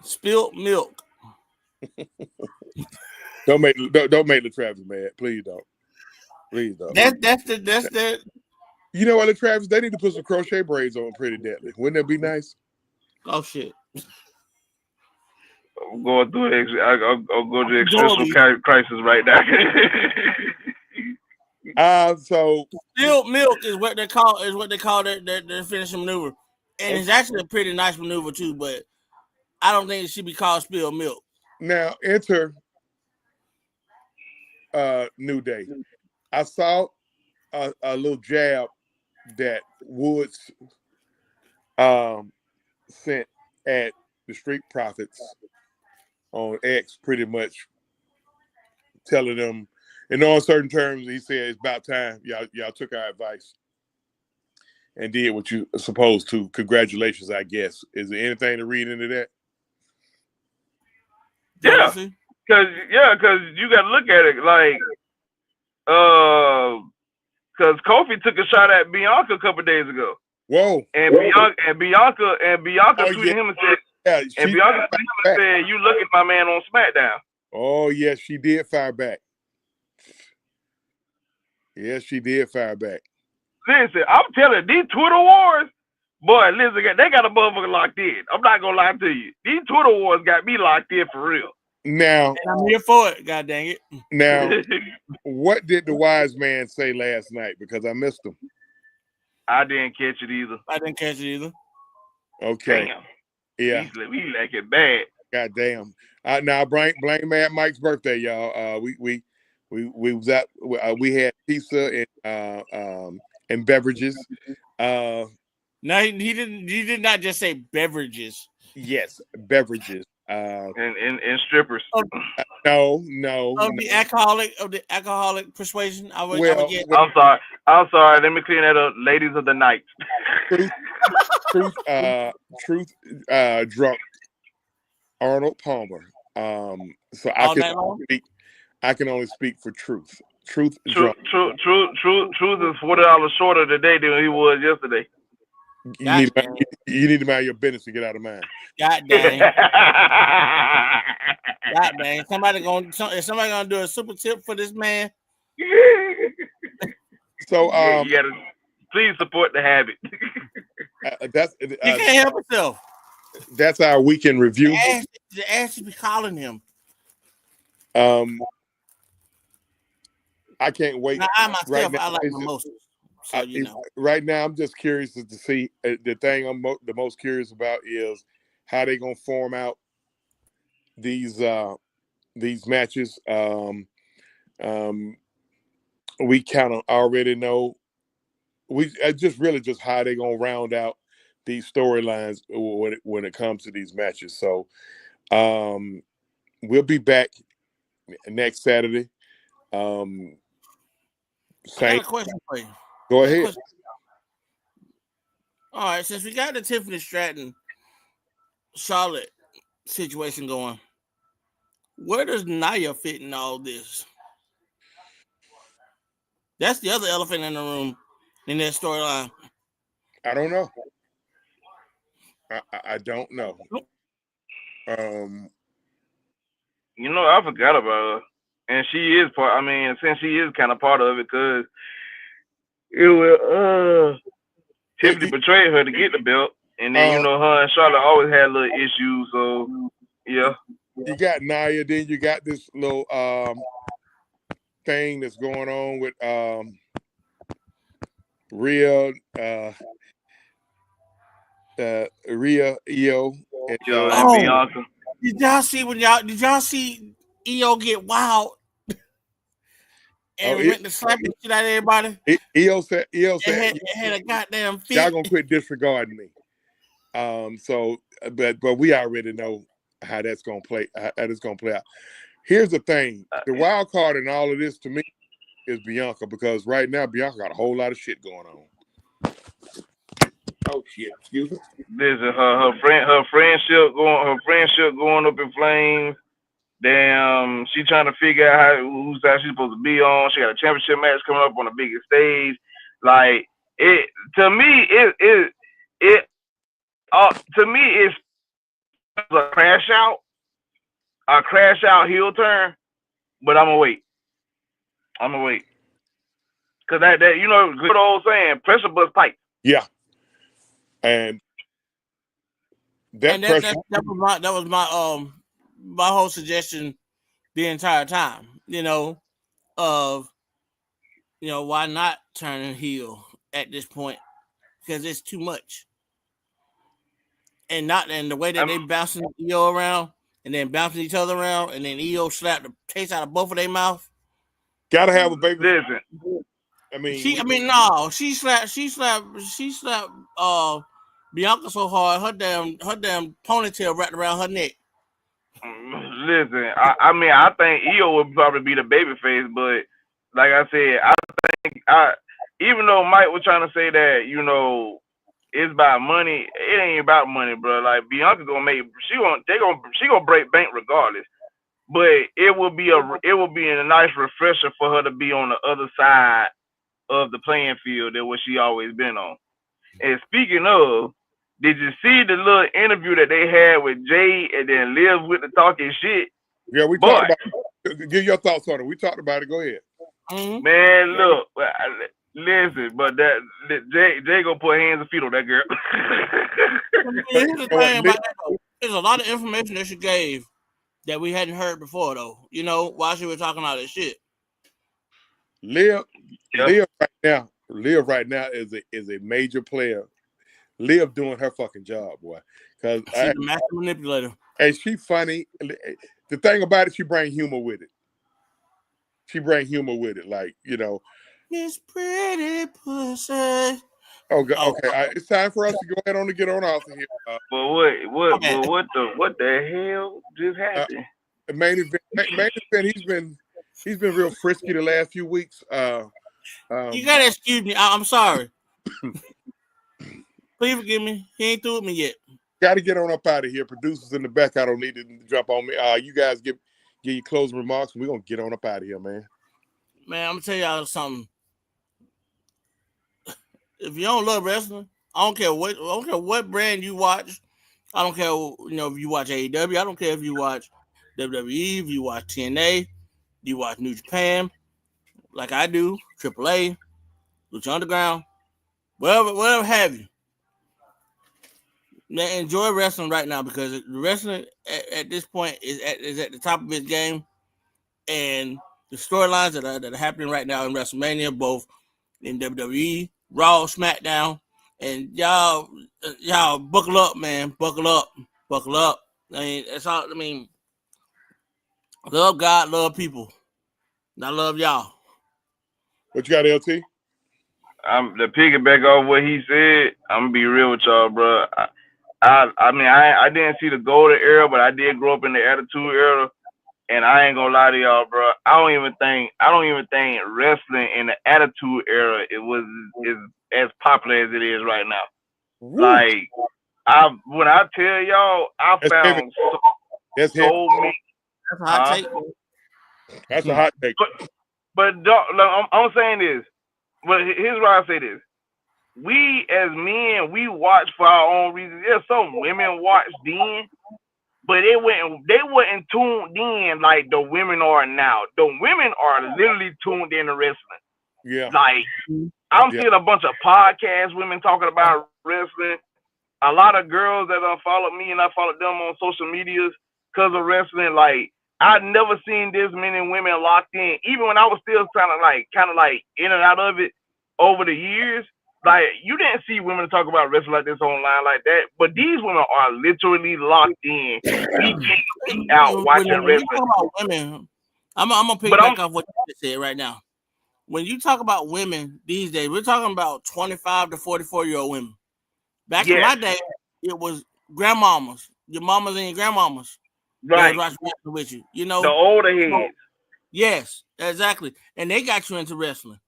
Spilt milk. don't make LaTravis mad. Please don't. Please don't. That's the. You know what, LaTravis? They need to put some crochet braids on Pretty Deadly. Wouldn't that be nice? Oh shit. I'm going through it. I'll go to existential crisis right now. So Spilled milk is what they call their finishing maneuver, and it's actually a pretty nice maneuver too. But I don't think it should be called spilled milk. Now enter New Day. I saw a little jab that Woods sent at the Street Profits on X, pretty much telling them in uncertain terms. He said it's about time y'all took our advice and did what you were supposed to. Congratulations, I guess. Is there anything to read into that? Yeah, because you got to look at it like, because Kofi took a shot at Bianca a couple of days ago. Whoa! And Bianca tweeted him and said, Bianca said, "You look at my man on SmackDown." Oh yes, she did fire back. Yes, she did fire back. Listen, I'm telling you, these Twitter wars, boy, listen, they got a motherfucker locked in. I'm not gonna lie to you. These Twitter wars got me locked in for real. Now, and I'm here for it. God dang it. Now, what did the wise man say last night? Because I missed him. I didn't catch it either. Okay. Damn. Yeah. We like it bad. God damn. Now blame Mad Mike's birthday, y'all. We was at we had pizza and beverages. No, he didn't. He did not just say beverages. Yes, beverages. And strippers. No. Of the alcoholic persuasion. I'm sorry. Let me clean that up. Ladies of the night. Truth drunk Arnold Palmer. So I can only speak for Truth. Truth drunk. Truth is $40 shorter today than he was yesterday. You need to mind your business to get out of mine. God dang. God dang. Is somebody gonna do a super tip for this man? So you gotta please support the habit. You can't help yourself. That's our weekend review. The ass should be calling him. I can't wait. Now, I myself, I like mimosas. So, right now, I'm just curious to see. The thing I'm the most curious about is how they're gonna form out these matches. We kind of already know. We just how they're gonna round out these storylines when it comes to these matches. So, we'll be back next Saturday. I got a question for you. Go ahead. All right, since we got the Tiffany Stratton Charlotte situation going, where does Nia fit in all this? That's the other elephant in the room in that storyline. I don't know. I don't know. I forgot about her, and she is part. I mean, since she is kind of part of it, because it will. Tiffany betrayed her to get the belt, and then her and Charlotte always had little issues. So yeah. you got Nia, then you got this little thing that's going on with Rhea, Rhea, EO, and And Bianca. Did y'all see EO get wild and went to slap the shit out of everybody? EO said, It had a goddamn fit. y'all gonna quit disregarding me. So, but we already know how that's gonna play. How it's gonna play out. Here's the thing: the wild card in all of this to me is Bianca, because right now Bianca got a whole lot of shit going on. Oh shit! Excuse me. Listen, her friendship going up in flames. Damn, she trying to figure out whose side she's supposed to be on. She got a championship match coming up on the biggest stage. Like it to me, it's a crash out heel turn. But I'm gonna wait. Cause that good old saying, pressure bust pipe. Yeah, and that was my whole suggestion the entire time. Of why not turning heel at this point, because it's too much. And the way that they bouncing EO around and then bouncing each other around, and then EO slapped the taste out of both of their mouth. Gotta have a baby. Listen, she slapped Bianca so hard her damn ponytail wrapped around her neck. Listen, I think EO would probably be the baby face, but like I said, I think even though Mike was trying to say that it's about money, it ain't about money, bro. Like Bianca she gonna break bank regardless. But it will be a nice refresher for her to be on the other side of the playing field than what she always been on. And speaking of, did you see the little interview that they had with Jade and then Liv with the talking shit? Yeah, we talked about it. Give your thoughts on it. We talked about it. Go ahead. Mm-hmm. Man, look, listen, but that Jay gonna put hands and feet on that girl. Here's the thing about that, though. There's a lot of information that she gave that we hadn't heard before, though. While she was talking all this shit. Liv right now is a major player. Liv doing her fucking job, boy. Because she's a master manipulator. And she funny. The thing about it, she bring humor with it. Like, This pretty pussy. Okay. It's time for us to go ahead and get on off of here. But what the hell just happened? Main event. He's been real frisky the last few weeks. You gotta excuse me. I'm sorry. Please forgive me. He ain't through with me yet. Got to get on up out of here. Producers in the back, I don't need to jump on me. You guys give your closing remarks, and we're gonna get on up out of here, man. Man, I'm gonna tell y'all something. If you don't love wrestling, I don't care what brand you watch. I don't care, if you watch AEW. I don't care if you watch WWE, if you watch TNA, you watch New Japan, like I do, AAA, Lucha Underground, whatever have you. Man, enjoy wrestling right now, because wrestling at this point is at the top of its game, and the storylines that are happening right now in WrestleMania, both in WWE, Raw, SmackDown, and y'all buckle up, man, buckle up. I mean, that's all. I mean, love God, love people. I love y'all. What you got, LT? I'm to piggyback off what he said. I'm gonna be real with y'all, bro. I didn't see the golden era, but I did grow up in the attitude era, and I ain't gonna lie to y'all, bro. I don't even think wrestling in the attitude era is as popular as it is right now. Woo. Like when I tell y'all, I found so many. That's a hot take. That's a hot take. But I'm saying this. But here's why I say this. We as men, we watch for our own reasons. There's some women watch then, but they wasn't tuned in like the women are now. The women are literally tuned in to wrestling. Yeah. Like I'm seeing a bunch of podcast women talking about wrestling. A lot of girls that followed me and I followed them on social medias because of wrestling. Like I've never seen this many women locked in, even when I was still kind of like in and out of it over the years. Like you didn't see women talk about wrestling like this online like that, but these women are literally locked in week in, week out watching when wrestling. you talk about women, I'm gonna pick back off what you said right now. When you talk about women these days, we're talking about 25 to 44-year-old women. Back in my day, it was grandmamas, your mamas and your grandmamas that was watching wrestling with you. You know, the older heads. Yes, exactly, and they got you into wrestling.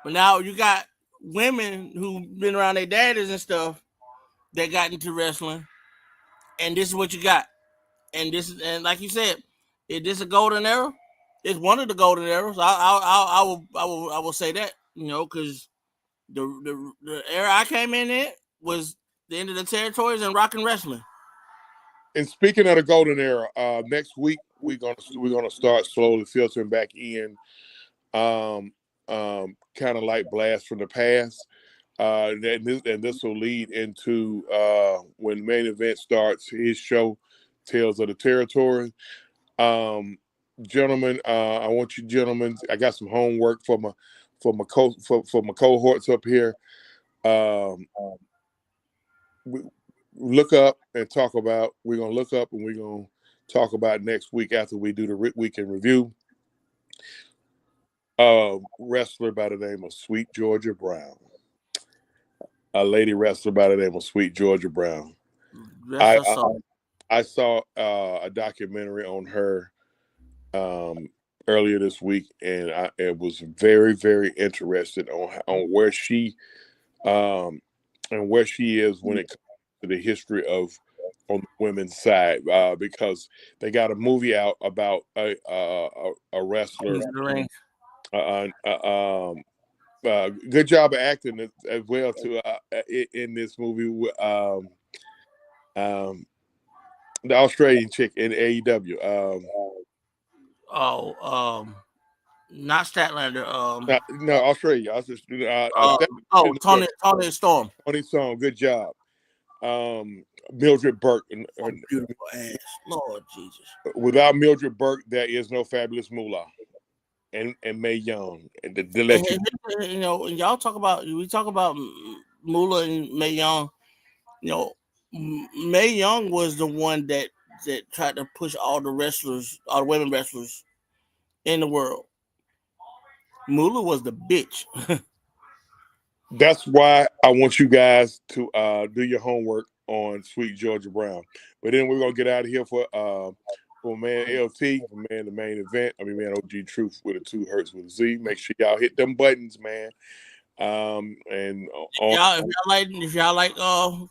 But now you got women who've been around their daddies and stuff that got into wrestling, and this is what you got. And like you said, is this a golden era? It's one of the golden eras. I will say that, you know, because the era I came in was the end of the territories and rock and wrestling. And speaking of the golden era, next week we're gonna start slowly filtering back in, kind of like Blast from the Past. And this will lead into when Main Event starts his show, Tales of the Territory. Gentlemen, I want you gentlemen. I got some homework for my cohorts up here. We look up and talk about. We're gonna look up and we're gonna talk about next week after we do the weekend review. Wrestler by the name of Sweet Georgia Brown. A lady wrestler by the name of Sweet Georgia Brown. I saw a documentary on her earlier this week, and it was very, very interested on where she and where she is when it comes to the history of on the women's side, because they got a movie out about a wrestler. Good job of acting as well too in this movie. The Australian chick in AEW. Not Statlander. No, Australia. I was just Tony Storm. Tony Storm. Good job. Mildred Burke. Beautiful ass. Lord Jesus. Without Mildred Burke, there is no Fabulous Moolah and Mae Young. And you know, and y'all talk about Moolah and Mae Young. You know, Mae Young was the one that tried to push all the women wrestlers in the world. Moolah was the bitch. That's why I want you guys to do your homework on Sweet Georgia Brown. But then we're gonna get out of here for man LT, for man the Main Event. I mean man OG Truth with a 2 Hertz with a Z. Make sure y'all hit them buttons, man. And if y'all like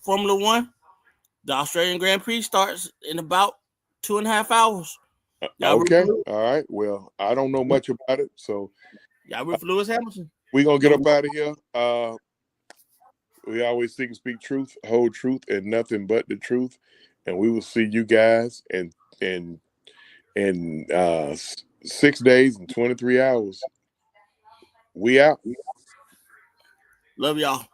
Formula One, the Australian Grand Prix starts in about 2.5 hours. Okay, all right. Well, I don't know much about it, so y'all root for Lewis Hamilton. We're gonna get up out of here. We always seek and speak truth, hold truth, and nothing but the truth. And we will see you guys in 6 days and 23 hours. We out. Love y'all.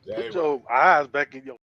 Put your eyes back in your